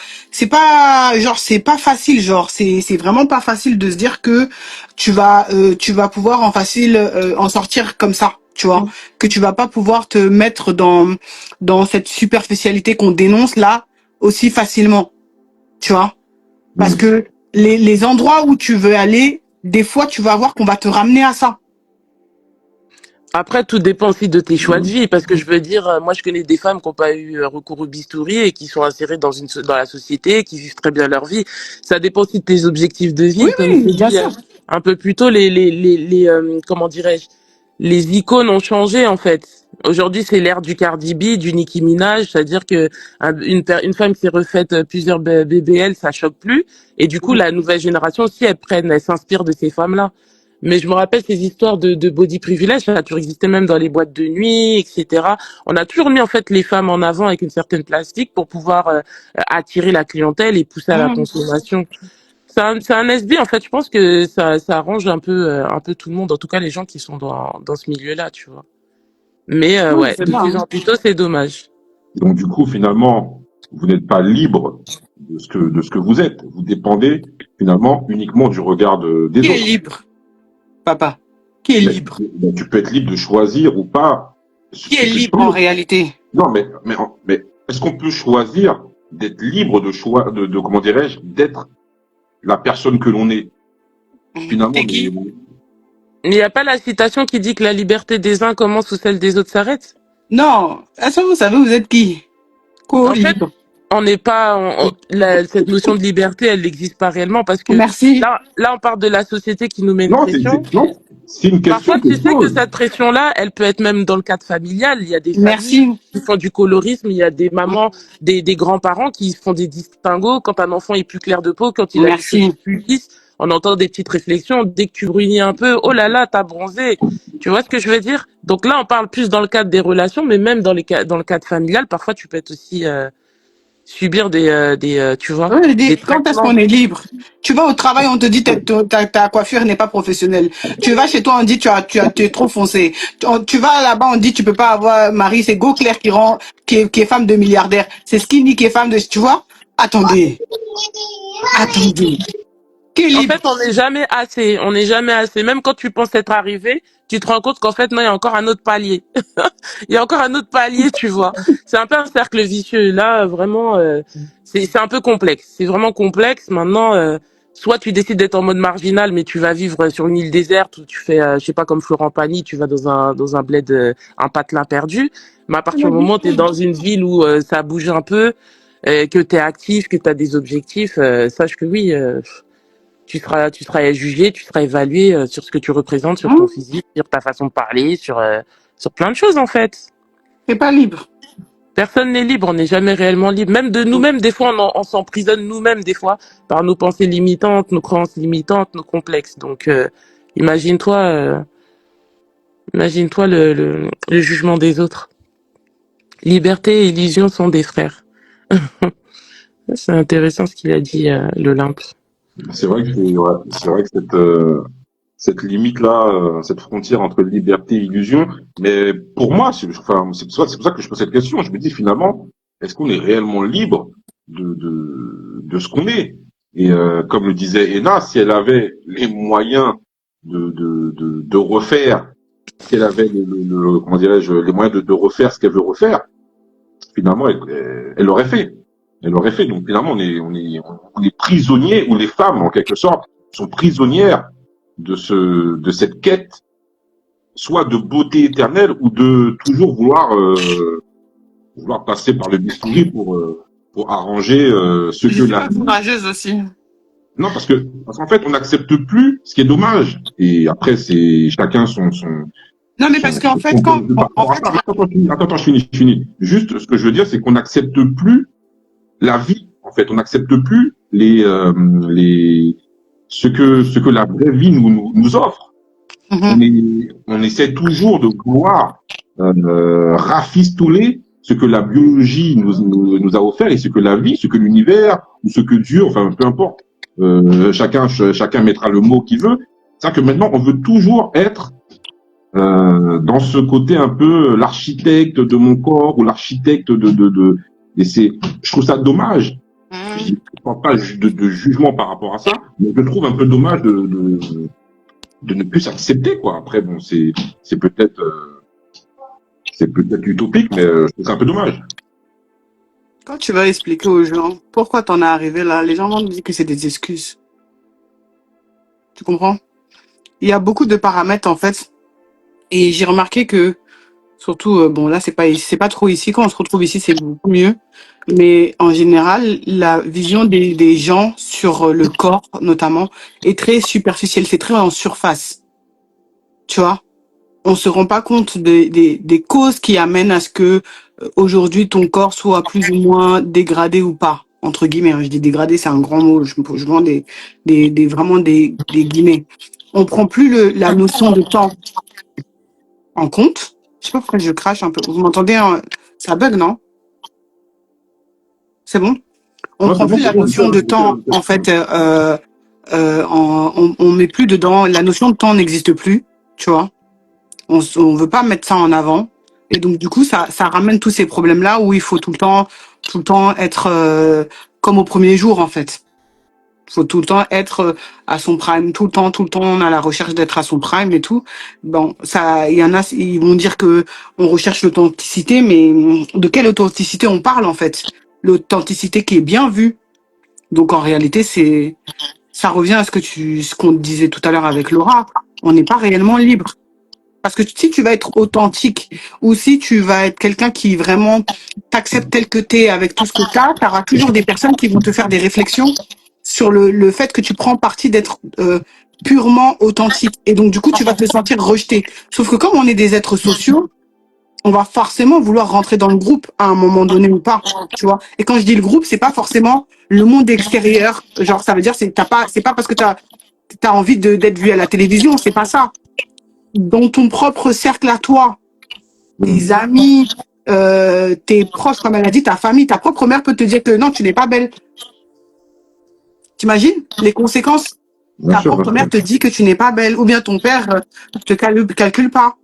facile, genre, c'est vraiment pas facile de se dire que tu vas pouvoir en sortir comme ça, tu vois. Que tu vas pas pouvoir te mettre dans cette superficialité qu'on dénonce là aussi facilement, tu vois. Parce que les endroits où tu veux aller, des fois, tu vas voir qu'on va te ramener à ça. Après, tout dépend aussi de tes choix de vie, parce que je veux dire, moi, je connais des femmes qui n'ont pas eu recours au bistouri et qui sont insérées dans la société, qui vivent très bien leur vie. Ça dépend aussi de tes objectifs de vie. Oui, Comme je oui, l'ai bien dit sûr. un peu plus tôt, comment dirais-je, les icônes ont changé, en fait. Aujourd'hui, c'est l'ère du Cardi B, du Nicki Minaj, c'est-à-dire que une femme qui s'est refaite plusieurs BBL, ça choque plus. Et du coup, la nouvelle génération aussi, elle s'inspire de ces femmes-là. Mais je me rappelle ces histoires de body privilege, ça a toujours existé même dans les boîtes de nuit, etc. On a toujours mis en fait les femmes en avant avec une certaine plastique pour pouvoir attirer la clientèle et pousser à la Mmh. consommation. C'est un SB en fait. Je pense que ça arrange un peu tout le monde, en tout cas les gens qui sont dans ce milieu-là, tu vois. Mais Oui, ouais, c'est de ça. plus Hein. en plus tôt, c'est dommage. Donc du coup, finalement, vous n'êtes pas libre de ce que vous êtes. Vous dépendez finalement uniquement du regard des Qui est autres. libre, papa? Qui est Mais, libre? mais tu peux être libre de choisir ou pas Qui ce est que tu libre en veux. réalité? Non, mais est-ce qu'on peut choisir d'être libre de choix, comment dirais-je, d'être la personne que l'on est? Finalement, T'es qui? Il n'y a pas la citation qui dit que la liberté des uns commence où celle des autres s'arrête? Non. Est-ce que vous savez vous êtes qui? En fait, Co-libre. on n'est pas cette notion de liberté, elle n'existe pas réellement parce que Merci. là, on parle de la société qui nous met une non, pression. non, c'est une Parfois, question que tu je sais que pose. cette pression-là, elle peut être même dans le cadre familial. Il y a des familles Merci. qui font du colorisme, il y a des mamans, des grands-parents qui font des distinguos. Quand un enfant est plus clair de peau, quand il a les cheveux Merci. plus lisses, on entend des petites réflexions. Dès que tu brunis un peu, oh là là, t'as bronzé. Tu vois ce que je veux dire? Donc là, on parle plus dans le cadre des relations, mais même dans le cadre familial, parfois tu peux être aussi subir tu vois, Oui, je des dis, quand est-ce traitements. qu'on est libre? Tu vas au travail, on te dit ta coiffure n'est pas professionnelle. Tu vas chez toi, on dit tu es trop foncé. Tu vas là-bas, on dit tu peux pas avoir Marie, c'est Go Claire qui est femme de milliardaire. C'est Skinny qui est femme de, tu vois? Attendez, attendez. Qui est En fait, libre? on n'est jamais assez. On n'est jamais assez. Même quand tu penses être arrivé, tu te rends compte qu'en fait, non, il y a encore un autre palier. Il y a encore un autre palier, tu vois. C'est un peu un cercle vicieux. Là, vraiment, c'est un peu complexe. C'est vraiment complexe. Maintenant, soit tu décides d'être en mode marginal, mais tu vas vivre sur une île déserte où tu fais, je sais pas, comme Florent Pagny, tu vas dans un bled, un patelin perdu. Mais à partir du moment où tu es dans une ville où ça bouge un peu, que tu es actif, que tu as des objectifs, sache que oui. Tu seras jugé, tu seras évalué sur ce que tu représentes, sur ton Hein? physique, sur ta façon de parler, sur plein de choses en fait. C'est pas libre. Personne n'est libre, on n'est jamais réellement libre. Même de nous-mêmes, des fois, on s'emprisonne nous-mêmes, des fois, par nos pensées limitantes, nos croyances limitantes, nos complexes. Donc, imagine-toi, imagine-toi le jugement des autres. Liberté et illusion sont des frères. C'est intéressant ce qu'il a dit, l'Olympe. C'est vrai que c'est vrai que cette limite-là, cette frontière entre liberté et illusion, mais pour moi, c'est pour ça que je pose cette question. Je me dis finalement, est-ce qu'on est réellement libre de ce qu'on est? Et comme le disait Ena, si elle avait les moyens de refaire, si elle avait comment dirais-je, les moyens de refaire ce qu'elle veut refaire, finalement, elle l'aurait fait. Elle l'aurait fait. Donc finalement, on est prisonniers, ou les femmes, en quelque sorte, sont prisonnières de cette quête, soit de beauté éternelle, ou de toujours vouloir passer par le bistouri pour arranger ce Je que suis la pas vie. courageuse aussi. Non, parce qu'en fait, on n'accepte plus, ce qui est dommage. Et après, c'est chacun Non, mais parce qu'en son fait, point de vue par en rapport à fait, ça. Attends, je finis. Juste, ce que je veux dire, c'est qu'on n'accepte plus la vie. En fait, on n'accepte plus ce que la vraie vie nous offre. On essaie toujours de vouloir rafistoler ce que la biologie nous a offert, et ce que la vie, ce que l'univers, ou ce que Dieu, enfin peu importe, chacun mettra le mot qu'il veut. C'est-à-dire que maintenant, on veut toujours être dans ce côté un peu l'architecte de mon corps, ou l'architecte et je trouve ça dommage. Je ne parle pas de jugement par rapport à ça, mais je trouve un peu dommage de ne plus s'accepter, quoi. Après, bon, c'est peut-être utopique, mais je trouve ça un peu dommage. quand tu vas expliquer aux gens pourquoi t'en es arrivé là, les gens vont te dire que c'est des excuses. Tu comprends? Il y a beaucoup de paramètres en fait. Et j'ai remarqué que, surtout, bon là c'est pas trop ici. Quand on se retrouve ici, c'est beaucoup mieux. Mais en général, la vision des gens sur le corps, notamment, est très superficielle. C'est très en surface. Tu vois? On se rend pas compte des causes qui amènent à ce que aujourd'hui ton corps soit plus ou moins dégradé ou pas, entre guillemets. Hein. Je dis dégradé, c'est un grand mot. Je vends vraiment des guillemets. on prend plus la notion de temps en compte. Je sais pas pourquoi je crache un peu. Vous m'entendez, hein? Ça bug, non? C'est bon? On Non, prend plus la c'est bon, notion de temps, en fait, on met plus dedans. La notion de temps n'existe plus, tu vois. On veut pas mettre ça en avant. Et donc, du coup, ça ramène tous ces problèmes-là où il faut tout le temps être comme au premier jour, en fait. Il faut tout le temps être à son prime, tout le temps, on a la recherche d'être à son prime et tout. Bon, ça, il y en a, ils vont dire que on recherche l'authenticité, mais de quelle authenticité on parle, en fait? L'authenticité qui est bien vue. Donc, en réalité, ça revient à ce qu'on disait tout à l'heure avec Laura. On n'est pas réellement libre. Parce que si tu vas être authentique ou si tu vas être quelqu'un qui vraiment t'accepte tel que t'es avec tout ce que t'as, t'auras toujours des personnes qui vont te faire des réflexions sur le fait que tu prends parti d'être purement authentique. Et donc, du coup, tu vas te sentir rejeté. Sauf que comme on est des êtres sociaux, on va forcément vouloir rentrer dans le groupe à un moment donné ou pas, tu vois. Et quand je dis le groupe, c'est pas forcément le monde extérieur. Genre, ça veut dire, c'est pas parce que t'as envie d'être vu à la télévision, c'est pas ça. Dans ton propre cercle à toi, tes amis, tes proches, comme elle a dit, ta famille, ta propre mère peut te dire que non, tu n'es pas belle. T'imagines les conséquences? Bien Ta sûr, propre bien mère te dit que tu n'es pas belle, ou bien ton père te calcule pas,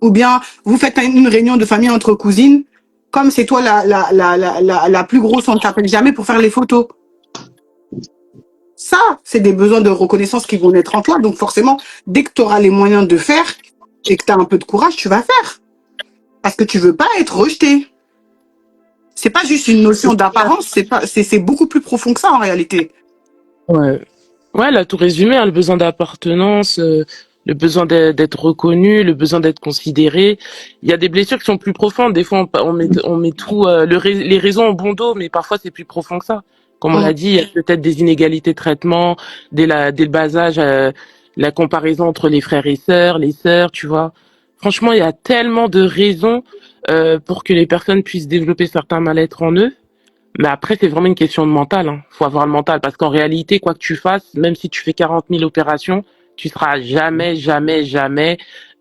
ou bien vous faites une réunion de famille entre cousines, comme c'est toi la plus grosse, on ne t'appelle jamais pour faire les photos. Ça, c'est des besoins de reconnaissance qui vont naître en toi. Donc forcément, dès que tu auras les moyens de faire et que tu as un peu de courage, tu vas faire. Parce que tu veux pas être rejeté. C'est pas juste une notion d'apparence, c'est beaucoup plus profond que ça en réalité. Ouais. Ouais, elle a tout résumé, hein, le besoin d'appartenance, le besoin d'être reconnu, le besoin d'être considéré. Il y a des blessures qui sont plus profondes. Des fois, on met tout, les raisons ont bon dos, mais parfois c'est plus profond que ça. Comme on Mm. l'a dit, il y a peut-être des inégalités de traitement, dès le bas âge, la comparaison entre les frères et sœurs, les sœurs, tu vois. Franchement, il y a tellement de raisons pour que les personnes puissent développer certains mal-être en eux. Mais après, c'est vraiment une question de mental, hein. Faut avoir le mental parce qu'en réalité, quoi que tu fasses, même si tu fais 40 000 opérations, tu seras jamais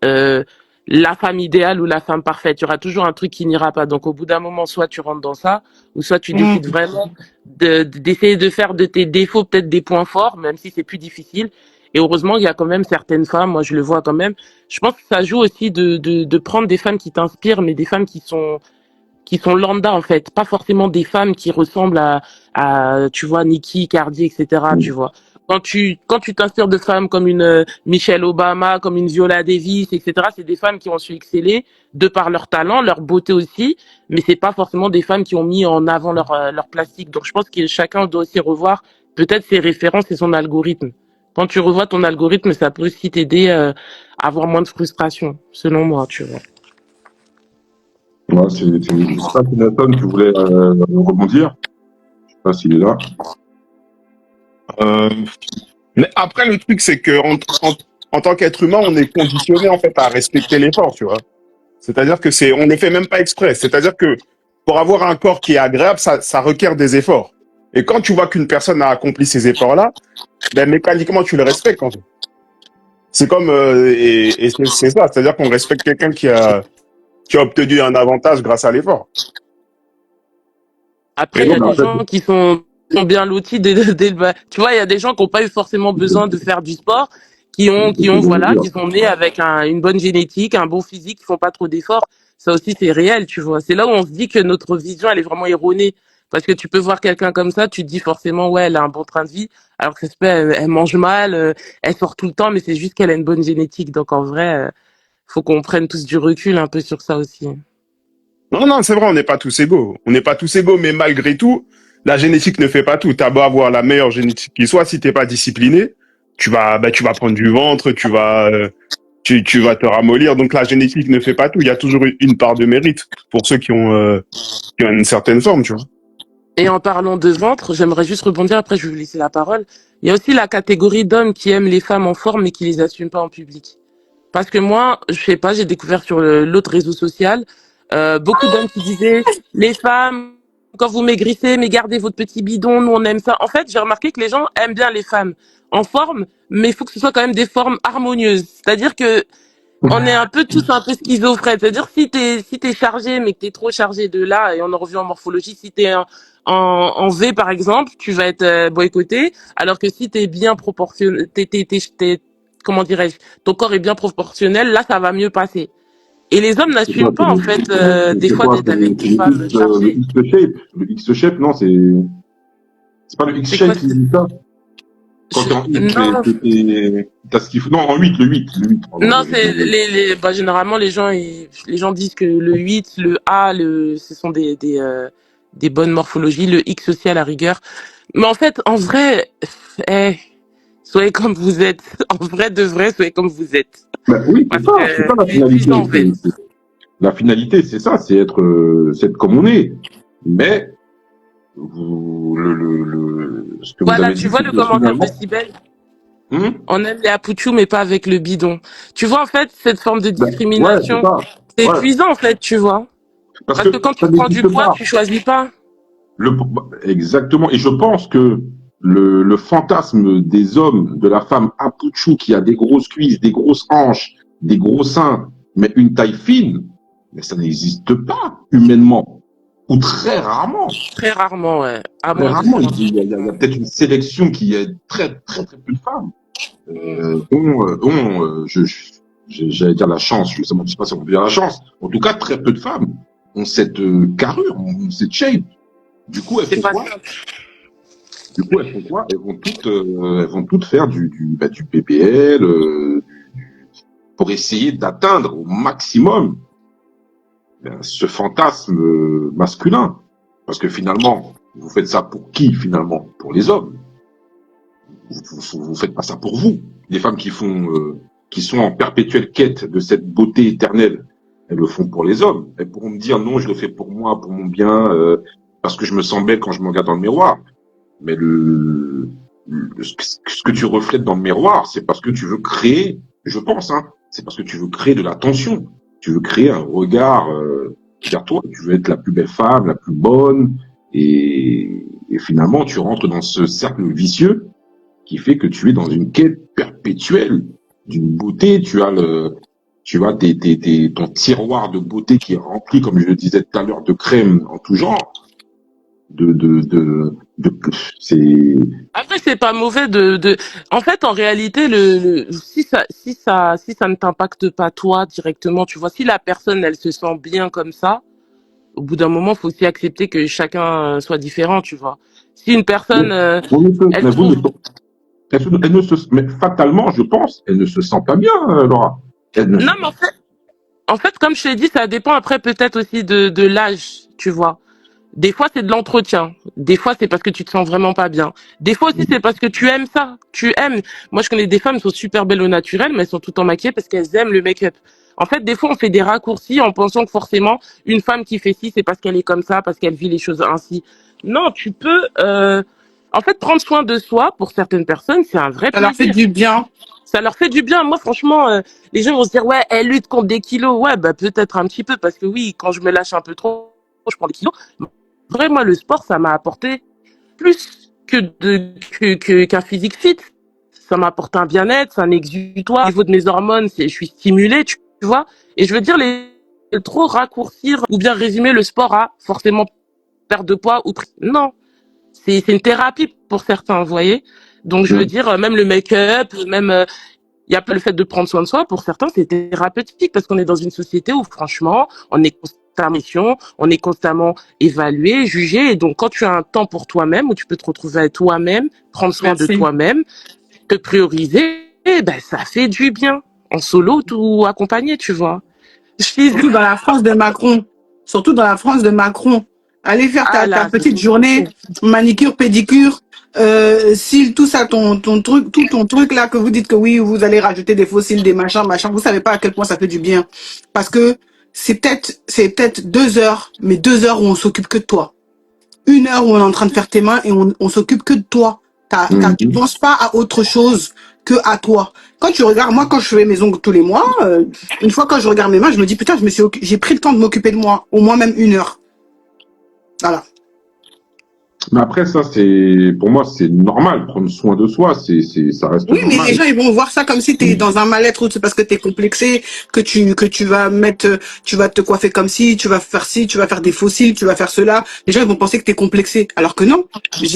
euh, la femme idéale ou la femme parfaite. Il y aura toujours un truc qui n'ira pas. Donc, au bout d'un moment, soit tu rentres dans ça, ou soit tu Mm. décides vraiment d'essayer de faire de tes défauts peut-être des points forts, même si c'est plus difficile. Et heureusement, il y a quand même certaines femmes, moi je le vois quand même. Je pense que ça joue aussi de prendre des femmes qui t'inspirent, mais des femmes qui sont lambda en fait, pas forcément des femmes qui ressemblent à tu vois Nicki, Cardi, etc. Tu vois. Quand tu t'inspires de femmes comme une Michelle Obama, comme une Viola Davis, etc. C'est des femmes qui ont su exceller de par leur talent, leur beauté aussi, mais c'est pas forcément des femmes qui ont mis en avant leur plastique. Donc je pense que chacun doit aussi revoir peut-être ses références et son algorithme. Quand tu revois ton algorithme, ça peut aussi t'aider à avoir moins de frustration, selon moi, tu vois. Ouais, je sais pas si Nathan, tu voulais rebondir. Je sais pas s'il est là. Euh, mais après, le truc, c'est que en tant qu'être humain, on est conditionné en fait à respecter l'effort, tu vois. C'est-à-dire que on ne le fait même pas exprès. C'est-à-dire que pour avoir un corps qui est agréable, ça requiert des efforts. Et quand tu vois qu'une personne a accompli ces efforts-là, ben mécaniquement tu le respectes en fait. C'est comme et c'est ça, c'est-à-dire qu'on respecte quelqu'un qui a obtenu un avantage grâce à l'effort. Après, Et il y donc a En des fait, gens qui sont bien lotis dès le bas. Tu vois, il y a des gens qui n'ont pas eu forcément besoin de faire du sport, voilà, qui sont nés avec une bonne génétique, un bon physique, qui font pas trop d'efforts. Ça aussi, c'est réel, tu vois. C'est là où on se dit que notre vision, elle est vraiment erronée. Parce que tu peux voir quelqu'un comme ça, tu te dis forcément, ouais, elle a un bon train de vie, alors que ça se peut, elle mange mal, elle sort tout le temps, mais c'est juste qu'elle a une bonne génétique. Donc en vrai, faut qu'on prenne tous du recul un peu sur ça aussi. non, non, c'est vrai, on n'est pas tous égaux. On n'est pas tous égaux, mais malgré tout, la génétique ne fait pas tout. T'as beau avoir la meilleure génétique qui soit, si t'es pas discipliné, tu vas prendre du ventre, tu vas te ramollir. Donc la génétique ne fait pas tout. Il y a toujours une part de mérite pour ceux qui ont une certaine forme, tu vois. Et en parlant de ventre, j'aimerais juste rebondir, après je vais vous laisser la parole. Il y a aussi la catégorie d'hommes qui aiment les femmes en forme mais qui les assument pas en public. Parce que moi, je sais pas, j'ai découvert sur l'autre réseau social beaucoup d'hommes qui disaient les femmes quand vous maigrissez, mais gardez votre petit bidon, nous on aime ça. En fait, j'ai remarqué que les gens aiment bien les femmes en forme, mais il faut que ce soit quand même des formes harmonieuses. C'est-à-dire que on est un peu tous un peu schizophrènes. C'est-à-dire si t'es chargé, mais que t'es trop chargé de là, et on en revient en morphologie, si t'es en V par exemple, tu vas être boycotté, alors que si t'es bien proportionné, comment dirais-je, ton corps est bien proportionnel, là ça va mieux passer. Et les hommes C'est quoi, n'assument pas en fait des c'est fois quoi, d'être avec c'est des femmes le chargées. X shape. Le X shape, non, c'est pas le X C'est shape quoi qui dit ça. Quand t'es en X, Non, t'as ce qu'il faut. Non, en 8, le 8, pardon, non, le 8, c'est bah, généralement les gens disent que le 8, le A, ce sont des bonnes morphologies, le X aussi à la rigueur. Mais en fait, en vrai, eh, soyez comme vous êtes. En vrai de vrai, soyez comme vous êtes. Ben oui, Parce que c'est ça la c'est finalité. épuisant en fait. La finalité, c'est ça, c'est être comme on est. Mais, ce que vous Voilà, avez tu dit, vois c'est le que commentaire de finalement, Sibel. hum, On aime les apouchous, mais pas avec le bidon. Tu vois, en fait, cette forme de ben, ouais, c'est discrimination, ça. c'est Ouais. épuisant, en fait, tu vois. Parce Parce que que quand ça tu prends du n'existe poids, pas. tu choisis pas. Exactement. Et je pense que le fantasme des hommes, de la femme apouchou qui a des grosses cuisses, des grosses hanches, des gros seins, mais une taille fine, mais ça n'existe pas humainement. Ou très rarement. Très rarement, ouais. À Très moins de rarement. faire un Il truc y a, comme il y a- il y a ça. peut-être une sélection qui est très peu de femmes Mm. j'allais dire la chance, je ne sais pas si on peut dire la chance. En tout cas, très peu de femmes ont cette carrure, ont cette shape. Du coup, elles C'est font pas quoi? simple. Du coup, elles font quoi? Elles vont toutes faire du BBL pour essayer d'atteindre au maximum ce fantasme masculin. Parce que finalement, vous faites ça pour qui finalement? Pour les hommes. Vous faites pas ça pour vous. Les femmes qui sont en perpétuelle quête de cette beauté éternelle, elles le font pour les hommes. Elles pourront me dire non, je le fais pour moi, pour mon bien, parce que je me sens belle quand je me regarde dans le miroir. Mais ce que tu reflètes dans le miroir, c'est parce que tu veux créer, je pense, hein, c'est parce que tu veux créer de l'attention. Tu veux créer un regard vers toi. Tu veux être la plus belle femme, la plus bonne, et finalement, tu rentres dans ce cercle vicieux qui fait que tu es dans une quête perpétuelle d'une beauté. Tu as ton tiroir de beauté qui est rempli, comme je le disais tout à l'heure, de crème en tout genre. De c'est, Après, c'est pas mauvais en fait, en réalité, si ça ne t'impacte pas toi directement, tu vois, si la personne, elle se sent bien comme ça, au bout d'un moment, faut aussi accepter que chacun soit différent, tu vois. Si une personne, elle mais vous ne, trouve, elle ne se, mais fatalement, je pense, elle ne se sent pas bien, Laura. Elle ne se, non, mais en fait, comme je t'ai dit, ça dépend après peut-être aussi de l'âge, tu vois. Des fois, c'est de l'entretien. Des fois, c'est parce que tu te sens vraiment pas bien. Des fois aussi, c'est parce que tu aimes ça. Tu aimes. Moi, je connais des femmes qui sont super belles au naturel, mais elles sont tout en maquillées parce qu'elles aiment le make-up. En fait, des fois, on fait des raccourcis en pensant que forcément, une femme qui fait ci, c'est parce qu'elle est comme ça, parce qu'elle vit les choses ainsi. Non, tu peux, en fait, prendre soin de soi, pour certaines personnes, c'est un vrai Ça leur fait plaisir. du bien. Ça leur fait du bien. Moi, franchement, les gens vont se dire, ouais, elle lutte contre des kilos. Ouais, bah, peut-être un petit peu, parce que oui, quand je me lâche un peu trop, je prends des kilos. Vrai, moi, le sport, ça m'a apporté plus qu'un physique fit. Ça m'a apporté un bien-être, c'est un exutoire. Au niveau de mes hormones, je suis stimulée, tu vois. Et je veux dire, trop raccourcir ou bien résumer le sport à forcément perdre de poids ou non. C'est une thérapie pour certains, vous voyez. Donc, je veux dire, même le make-up, même, il y a pas le fait de prendre soin de soi, pour certains, c'est thérapeutique parce qu'on est dans une société où, franchement, on est constamment, on est constamment évalué, jugé. Et donc, quand tu as un temps pour toi-même, où tu peux te retrouver avec toi-même, prendre soin de Merci. toi-même, te prioriser, ben, ça fait du bien. En solo ou accompagné, tu vois. Surtout dans la France de Macron. Surtout dans la France de Macron. Allez faire Ah ta là, petite journée, manicure, pédicure, cils, tout ça, ton truc, tout ton truc là que vous dites que oui, vous allez rajouter des faux cils, des machins, machin. Vous savez pas à quel point ça fait du bien. Parce que c'est peut-être 2 heures, mais 2 heures où on s'occupe que de toi. 1 heure où on est en train de faire tes mains et on s'occupe que de toi. Tu penses pas à autre chose que à toi. Quand tu regardes, moi, quand je fais mes ongles tous les mois, une fois quand je regarde mes mains, je me dis, putain, j'ai pris le temps de m'occuper de moi. Au moins même 1 heure. Voilà. Mais après, ça, pour moi, c'est normal. Prendre soin de soi, ça reste Oui, mais les normal. gens, ils vont voir ça comme si t'es dans un mal-être ou c'est parce que t'es complexé, que tu vas mettre, tu vas te coiffer comme ci, tu vas faire des fossiles, tu vas faire cela. Les gens, ils vont penser que t'es complexé. Alors que non.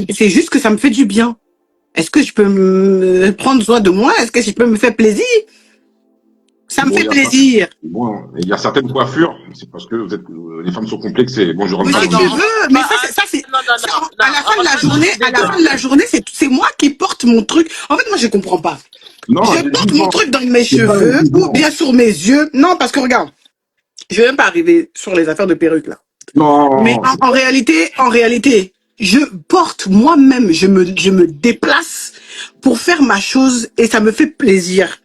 C'est juste que ça me fait du bien. Est-ce que je peux me prendre soin de moi? Est-ce que je peux me faire plaisir? Ça me Bon, fait plaisir. il y a certaines coiffures, c'est parce que les femmes sont complexées. Bon, je rentre Mais pas si dans tu le... veux, mais Bah, ça, c'est, non, non, ça, non, non, à la fin de la Roxane, je journée, suis à la fin désolée. de la journée, c'est moi qui porte mon truc. En fait, moi, je comprends pas. Non, Je porte mon truc dans mes c'est pas cheveux ou évident. bien sur mes yeux. Non, parce que regarde, je vais même pas arriver sur les affaires de perruque là. Mais Non, en réalité, je porte moi-même, je me déplace pour faire ma chose et ça me fait plaisir.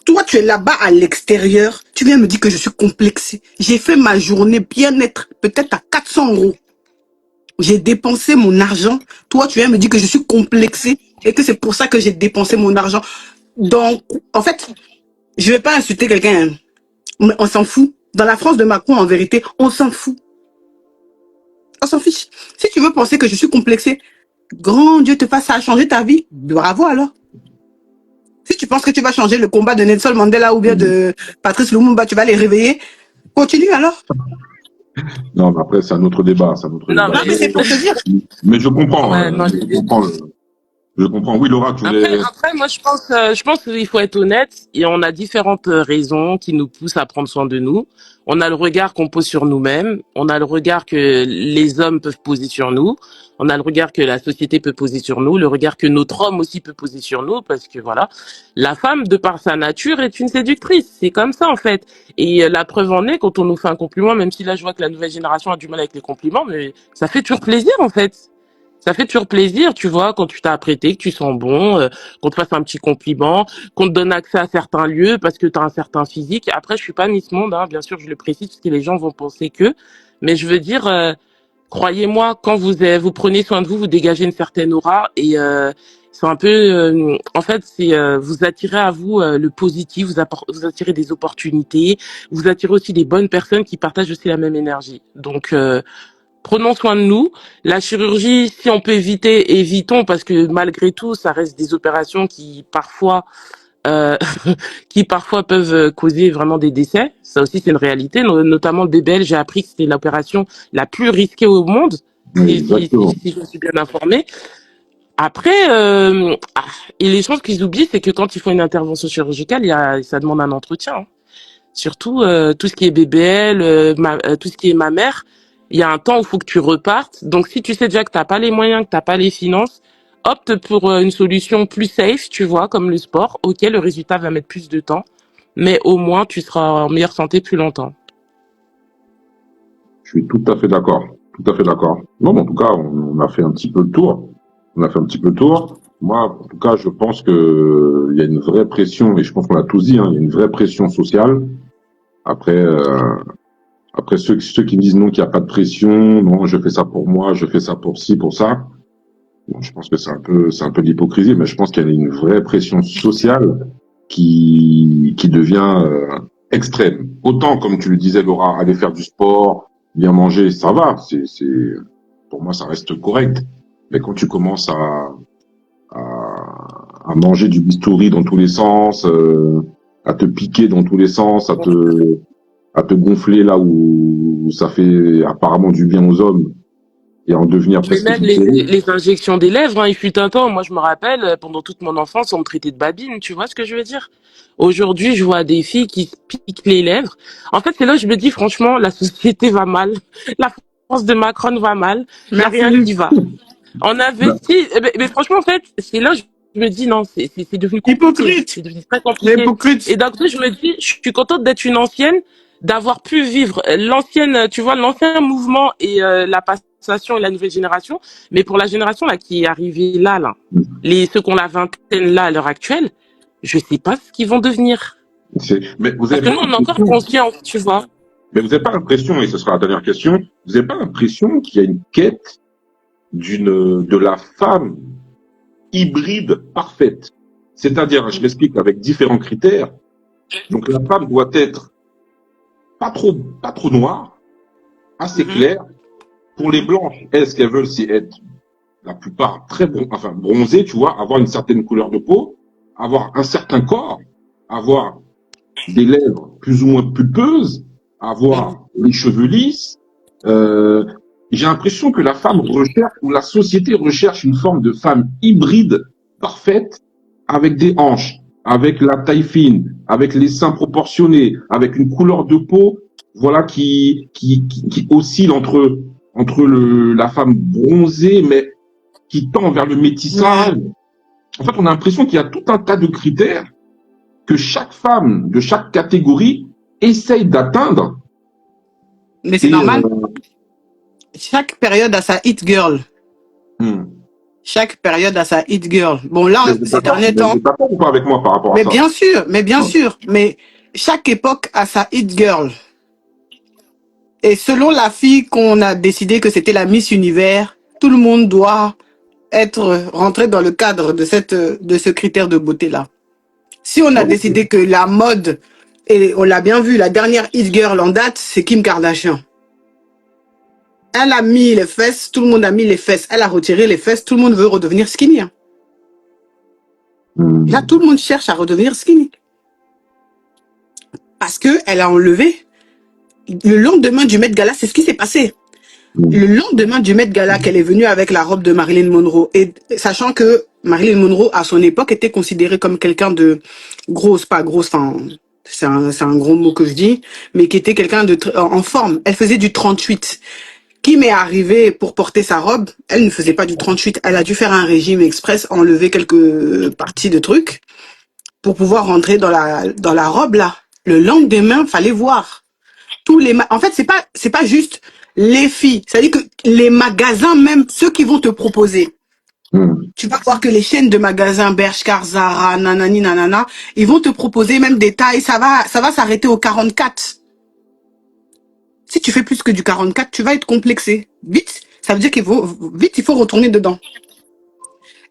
Toi, tu es là-bas à l'extérieur, tu viens me dire que je suis complexée. J'ai fait ma journée bien-être, peut-être à 400 €. J'ai dépensé mon argent. Toi, tu viens me dire que je suis complexée et que c'est pour ça que j'ai dépensé mon argent. Donc, en fait, je vais pas insulter quelqu'un, hein, mais on s'en fout. Dans la France de Macron, en vérité, on s'en fout. On s'en fiche. Si tu veux penser que je suis complexée, grand Dieu te fasse ça changer ta vie, bravo alors. Si tu penses que tu vas changer le combat de Nelson Mandela ou bien de Patrice Lumumba, tu vas les réveiller, continue alors. non, mais après, c'est un autre débat, c'est un autre Non, débat. Non, mais c'est pour te dire. Mais je comprends, ouais, non, je comprends. Oui, Laura, tu voulais... Après, moi, je pense qu'il faut être honnête et on a différentes raisons qui nous poussent à prendre soin de nous. On a le regard qu'on pose sur nous-mêmes. On a le regard que les hommes peuvent poser sur nous. On a le regard que la société peut poser sur nous. Le regard que notre homme aussi peut poser sur nous parce que voilà, la femme, de par sa nature, est une séductrice. C'est comme ça, en fait. Et la preuve en est quand on nous fait un compliment, même si là, je vois que la nouvelle génération a du mal avec les compliments, mais ça fait toujours plaisir, en fait. Ça fait toujours plaisir, tu vois, quand tu t'as apprêté, que tu sens bon, qu'on te fasse un petit compliment, qu'on te donne accès à certains lieux parce que tu as un certain physique. Après, je suis pas Miss Monde, hein, bien sûr, je le précise, parce que les gens vont penser que. Mais je veux dire, croyez-moi, quand vous prenez soin de vous, vous dégagez une certaine aura et c'est un peu, en fait, c'est vous attirez à vous le positif, vous attirez des opportunités, vous attirez aussi des bonnes personnes qui partagent aussi la même énergie. Donc prenons soin de nous. La chirurgie, si on peut éviter, évitons parce que malgré tout, ça reste des opérations euh, qui parfois peuvent causer vraiment des décès. Ça aussi, c'est une réalité. Notamment le BBL, j'ai appris que c'était l'opération la plus risquée au monde, Oui, exactement. si je me suis bien informée. Après, et les choses qu'ils oublient, c'est que quand ils font une intervention chirurgicale, ça demande un entretien, hein. Surtout tout ce qui est BBL, tout ce qui est mammaire, il y a un temps où il faut que tu repartes. Donc si tu sais déjà que t'as pas les moyens, que t'as pas les finances, opte pour une solution plus safe, tu vois, comme le sport. Ok, le résultat va mettre plus de temps, mais au moins tu seras en meilleure santé plus longtemps. Je suis tout à fait d'accord. Tout à fait d'accord. Non, mais en tout cas, on a fait un petit peu le tour. On a fait un petit peu le tour. Moi, en tout cas, je pense que il y a une vraie pression, et je pense qu'on l'a tous dit, hein, il y a une vraie pression sociale. Après, après ceux qui me disent non, qu'il n'y a pas de pression, non, je fais ça pour moi, je fais ça pour ci, pour ça. Bon, je pense que c'est un peu d'hypocrisie, mais je pense qu'il y a une vraie pression sociale qui devient extrême. Autant, comme tu le disais, Laura, aller faire du sport, bien manger, ça va. Pour moi, ça reste correct. Mais quand tu commences à manger du bistouri dans tous les sens, à te piquer dans tous les sens, à te gonfler là où ça fait apparemment du bien aux hommes et en devenir Mais presque même épicé. les injections des lèvres, hein, il fut un temps, moi je me rappelle, pendant toute mon enfance, on me traitait de babine, tu vois ce que je veux dire? Aujourd'hui, je vois des filles qui se piquent les lèvres. En fait, c'est là où je me dis, franchement, la société va mal. La France de Macron va mal. Il n'y a rien Merci. qui va. On Ben, investit, mais franchement, en fait, c'est là où je me dis, non, c'est devenu compliqué. Hypocrite. C'est devenu très C'est compliqué. Et hypocrite. d'un côté, je me dis, je suis contente d'être une ancienne, d'avoir pu vivre l'ancienne, tu vois, l'ancien mouvement et la passation et la nouvelle génération. Mais pour la génération là qui est arrivée là, ceux qui ont la vingtaine là à l'heure actuelle, je sais pas ce qu'ils vont devenir. mais vous Parce avez que pas nous, on est encore l'impression, conscients, tu vois. mais vous n'avez pas l'impression, et ce sera la dernière question, vous n'avez pas l'impression qu'il y a une quête de la femme hybride parfaite. C'est-à-dire, je l'explique avec différents critères. Donc la femme doit être pas trop noire, assez Mhm. claire. Pour les blanches, elles, ce qu'elles veulent, c'est être la plupart très bronzés, tu vois, avoir une certaine couleur de peau, avoir un certain corps, avoir des lèvres plus ou moins pulpeuses, avoir les cheveux lisses. Euh, j'ai l'impression que la femme recherche, ou la société recherche une forme de femme hybride, parfaite, avec des hanches, avec la taille fine, avec les seins proportionnés, avec une couleur de peau, voilà, qui oscille entre la femme bronzée, mais qui tend vers le métissage. En fait, on a l'impression qu'il y a tout un tas de critères que chaque femme de chaque catégorie essaye d'atteindre. Mais c'est Et normal. Chaque période a sa hit girl. Chaque période a sa hit girl. Bon, là, ces derniers temps. Vous êtes d'accord ou pas avec moi par rapport à Mais ça? bien sûr. Mais chaque époque a sa hit girl. Et selon la fille qu'on a décidé que c'était la Miss Univers, tout le monde doit être rentré dans le cadre de ce critère de beauté-là. Si on a décidé que la mode, et on l'a bien vu, la dernière hit girl en date, c'est Kim Kardashian. Elle a mis les fesses, tout le monde a mis les fesses. Elle a retiré les fesses, tout le monde veut redevenir skinny. Hein. Là, tout le monde cherche à redevenir skinny. Parce qu'elle a enlevé. Le lendemain du Met Gala, c'est ce qui s'est passé. Le lendemain du Met Gala, qu'elle est venue avec la robe de Marilyn Monroe, et sachant que Marilyn Monroe, à son époque, était considérée comme quelqu'un de grosse, pas grosse, enfin, c'est un gros mot que je dis, mais qui était quelqu'un de en forme. Elle faisait du 38. Kim est arrivée pour porter sa robe, elle ne faisait pas du 38. Elle a dû faire un régime express, enlever quelques parties de trucs pour pouvoir rentrer dans la robe là. Le lendemain, fallait voir tous les en fait, c'est pas juste les filles, c'est-à-dire que les magasins, même ceux qui vont te proposer. Tu vas voir que les chaînes de magasins Bershka, Zara, nanani nanana, ils vont te proposer même des tailles, ça va s'arrêter au 44. Si tu fais plus que du 44, tu vas être complexé. Vite, ça veut dire il faut retourner dedans.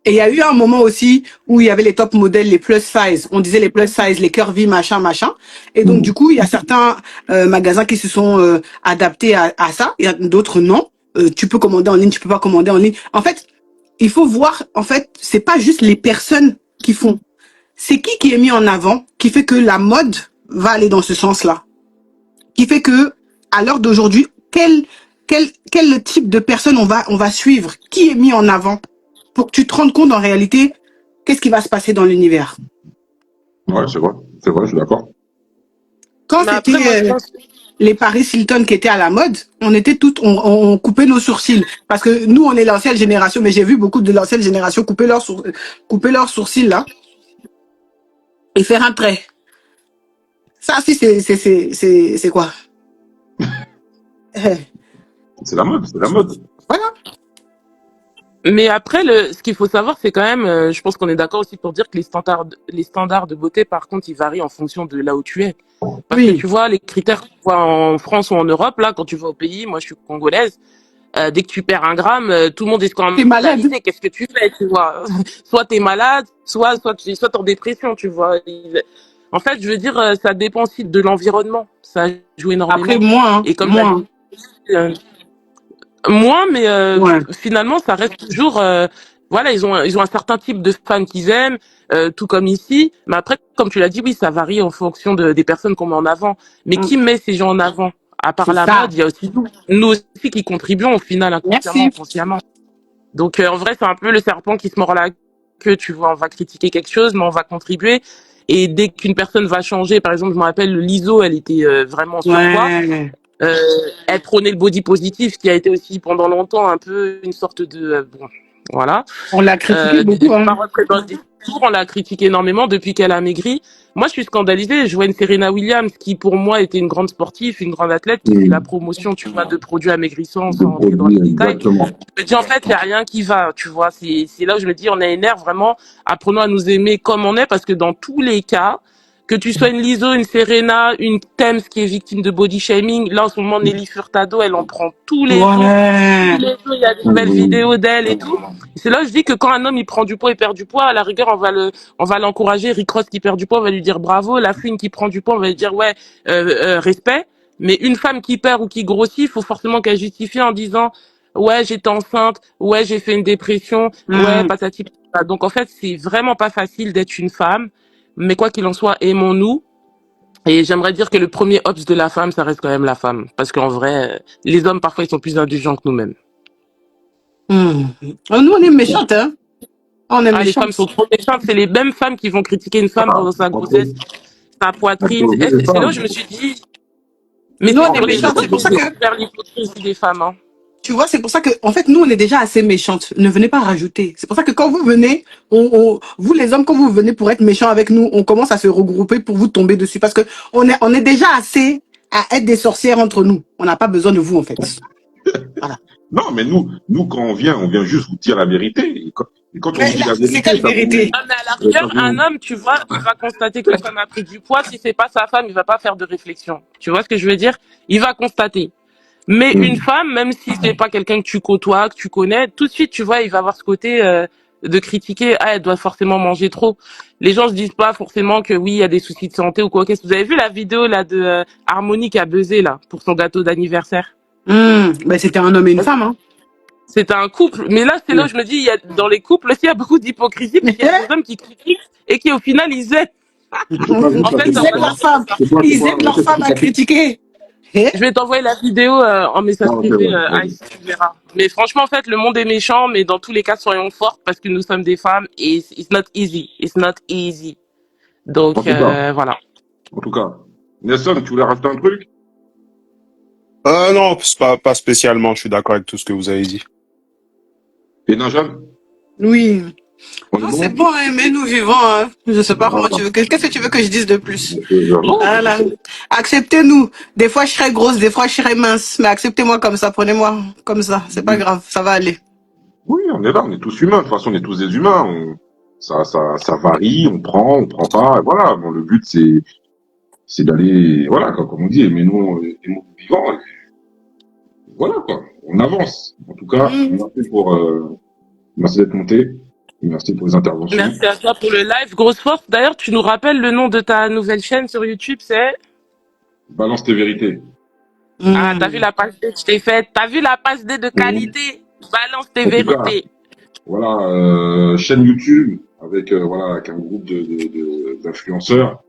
Et il y a eu un moment aussi où il y avait les top modèles, les plus size. On disait les plus size, les curvy, machin. Et donc, du coup, il y a certains magasins qui se sont adaptés à ça. Il y a d'autres non. Tu peux commander en ligne, tu peux pas commander en ligne. En fait, il faut voir, en fait, c'est pas juste les personnes qui font. C'est qui est mis en avant, qui fait que la mode va aller dans ce sens-là. Qui fait que, à l'heure d'aujourd'hui, quel type de personne on va suivre? Qui est mis en avant? Pour que tu te rendes compte en réalité, qu'est-ce qui va se passer dans l'univers. Ouais, c'est vrai, je suis d'accord. Quand c'était les Paris Hilton qui étaient à la mode, on était toutes, on coupait nos sourcils. Parce que nous, on est l'ancienne génération, mais j'ai vu beaucoup de l'ancienne génération couper leurs sourcils là et faire un trait. Ça, si c'est quoi? C'est la mode, Voilà. Mais après, ce qu'il faut savoir, c'est quand même, je pense qu'on est d'accord aussi pour dire que les standards de beauté, par contre, ils varient en fonction de là où tu es. Parce que tu vois, les critères que tu vois en France ou en Europe, là, quand tu vas au pays, moi je suis congolaise, dès que tu perds 1 gramme, tout le monde est scandalisé. Qu'est-ce que tu fais, tu vois? Soit t'es malade, soit t'es en dépression, tu vois. En fait, je veux dire, ça dépend aussi de l'environnement. Ça joue énormément. Après, moins. Et comme moins, mais finalement, ça reste toujours. Voilà, ils ont un certain type de femmes qu'ils aiment, tout comme ici. Mais après, comme tu l'as dit, oui, ça varie en fonction des personnes qu'on met en avant. Mais qui met ces gens en avant? À part la mode, il y a aussi nous aussi qui contribuons au final, inconsciemment. Donc en vrai, c'est un peu le serpent qui se mord la queue. Tu vois, on va critiquer quelque chose, mais on va contribuer. Et dès qu'une personne va changer, par exemple, je me rappelle, l'ISO, elle était vraiment surpoids. Elle prônait le body positif, qui a été aussi pendant longtemps un peu une sorte de bon, voilà. On l'a critiqué beaucoup. On l'a critiqué énormément depuis qu'elle a maigri. Moi, je suis scandalisée. Je vois une Serena Williams qui, pour moi, était une grande sportive, une grande athlète, qui fait la promotion, tu vois, de produits amaigrissants, sans rentrer dans les détails. Je me dis, en fait, il n'y a rien qui va, tu vois. C'est là où je me dis, on est énerve vraiment. Apprenons à nous aimer comme on est, parce que dans tous les cas, que tu sois une Lizzo, une Serena, une Thames qui est victime de body shaming, là en ce moment Nelly Furtado, elle en prend tous les jours. Tous les jours, il y a des nouvelles vidéos d'elle et tout. C'est là que je dis que quand un homme il prend du poids et perd du poids, à la rigueur on va l'encourager. Rick Ross qui perd du poids, on va lui dire bravo. La fouine qui prend du poids, on va lui dire ouais, respect. Mais une femme qui perd ou qui grossit, il faut forcément qu'elle justifie en disant ouais, j'étais enceinte, ouais, j'ai fait une dépression, ouais, patati patata. Donc en fait, c'est vraiment pas facile d'être une femme, mais quoi qu'il en soit, aimons-nous. Et j'aimerais dire que le premier ops de la femme, ça reste quand même la femme. Parce qu'en vrai, les hommes, parfois, ils sont plus indulgents que nous-mêmes. Oh, nous, on est méchantes, hein. On est Ah, les femmes méchantes. sont trop méchantes. C'est les mêmes femmes qui vont critiquer une femme Ah, pendant sa entre, grossesse, sa entre poitrine. vous Eh, et les c'est là où femmes. je me suis dit, mais Nous, c'est on Non, est pour mais les c'est méchantes. pas C'est hommes, pour comme ça c'est que, ça. super l'hypocrisie des femmes, hein. tu vois, c'est pour ça que, en fait, nous, on est déjà assez méchantes. Ne venez pas rajouter. C'est pour ça que quand vous venez, vous, les hommes, quand vous venez pour être méchants avec nous, on commence à se regrouper pour vous tomber dessus. Parce que on est déjà assez à être des sorcières entre nous. On n'a pas besoin de vous, en fait. Voilà. Non, mais nous, quand on vient juste vous dire la vérité. Et quand on Mais vous dit là, la c'est vérité, quelle vérité? Ah, mais à la ça rigueur, un vous, homme, tu vois, il va constater que la femme a pris du poids. Si c'est pas sa femme, il va pas faire de réflexion. Tu vois ce que je veux dire? Il va constater. Mais une Hum. femme, même si c'est pas quelqu'un que tu côtoies, que tu connais, tout de suite, tu vois, il va avoir ce côté de critiquer. Ah, elle doit forcément manger trop. Les gens se disent pas forcément que oui, il y a des soucis de santé ou quoi. Qu'est-ce que vous avez vu la vidéo là de Harmonie qui a buzzé là pour son gâteau d'anniversaire? Ben, c'était un homme et une femme, hein. C'était un couple. Mais là, c'est là où je me dis, il y a, dans les couples aussi, il y a beaucoup d'hypocrisie parce qu'il y a des hommes qui critiquent et qui au final ils aident. J'ai pas vu En ça, fait, c'est Ils quoi aident ça? leur femme. C'est Ils quoi? aident leur Qu'est-ce femme que à ça fait? critiquer. Eh? je vais t'envoyer la vidéo en Ah, message ok, privé, ouais, Ice, vas-y. tu verras. Mais franchement, en fait, le monde est méchant, mais dans tous les cas, soyons forts parce que nous sommes des femmes et it's not easy. It's not easy. En Donc, tout cas, voilà. en tout cas. Nelson, tu voulais rajouter un truc? Non, c'est pas spécialement. Je suis d'accord avec tout ce que vous avez dit. Et Najam, Oui. on est Non, c'est bon? bon, hein, mais nous vivons, hein. Je sais pas comment Ah, tu veux qu'est-ce que tu veux que je dise de plus? j'avoue. Voilà. Acceptez-nous. Des fois, je serai grosse, des fois, je serai mince. Mais acceptez-moi comme ça, prenez-moi comme ça. C'est pas grave, ça va aller. Oui, on est là, on est tous humains. De toute façon, on est tous des humains. Ça varie, on prend pas. Et voilà. Bon, le but, c'est d'aller, voilà, comme on dit, aimez-nous vivants. Voilà, quoi. On avance. En tout cas, Mm. merci d'être monté. Merci pour les interventions. Merci à toi pour le live. Grosse force. D'ailleurs, tu nous rappelles le nom de ta nouvelle chaîne sur YouTube, c'est... Balance tes vérités. Ah, t'as vu Mm. la page D que je t'ai faite? T'as vu la page D de Et qualité? Balance tes en tout cas, vérités. voilà, chaîne YouTube avec, voilà, avec un groupe d'influenceurs.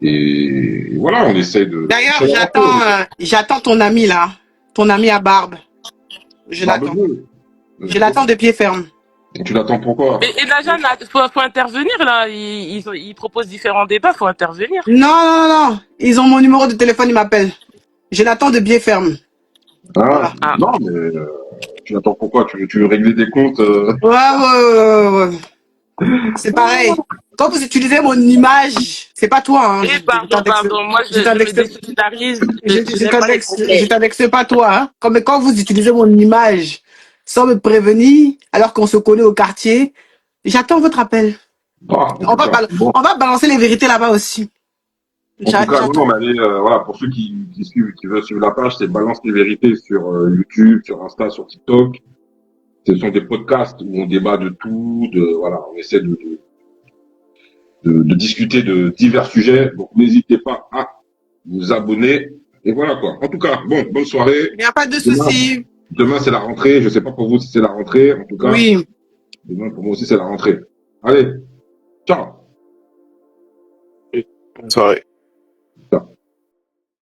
Et voilà, on essaie D'ailleurs, d'avancer. j'attends ton ami là. Ton ami à barbe. Je l'attends. Barbe-Bleue. Je l'attends de pied ferme. Tu l'attends pourquoi? Mais et Najat, faut intervenir là. Ils proposent différents débats, faut intervenir. Non, non, non, non. Ils ont mon numéro de téléphone, ils m'appellent. Je l'attends de pied ferme. Hein? Voilà. Ah, Non, mais tu l'attends pourquoi? Tu veux régler des comptes Ouais. C'est pareil. Quand vous utilisez mon image, c'est pas toi, hein. et pardon. Moi, Je je me t'indexe, désolidarise. Je n'aime pas les je complets. t'indexe pas toi, hein. Comme quand vous utilisez mon image sans me prévenir, alors qu'on se connaît au quartier, j'attends votre appel. Ah, en tout cas. Bon. On va balancer les vérités là-bas aussi. En tout cas, non, J'attends. mais allez, voilà, pour ceux qui suivent, qui veulent suivre la page, c'est Balance les vérités sur YouTube, sur Insta, sur TikTok. Ce sont des podcasts où on débat de tout, voilà, on essaie de discuter de divers sujets. Donc, n'hésitez pas à vous abonner. Et voilà, quoi. En tout cas, bon, bonne soirée. Il n'y a pas de Demain, souci. demain c'est la rentrée. Je sais pas pour vous si c'est la rentrée. En tout cas, Oui. demain, pour moi aussi, c'est la rentrée. Allez, ciao. Bonne soirée. Ciao.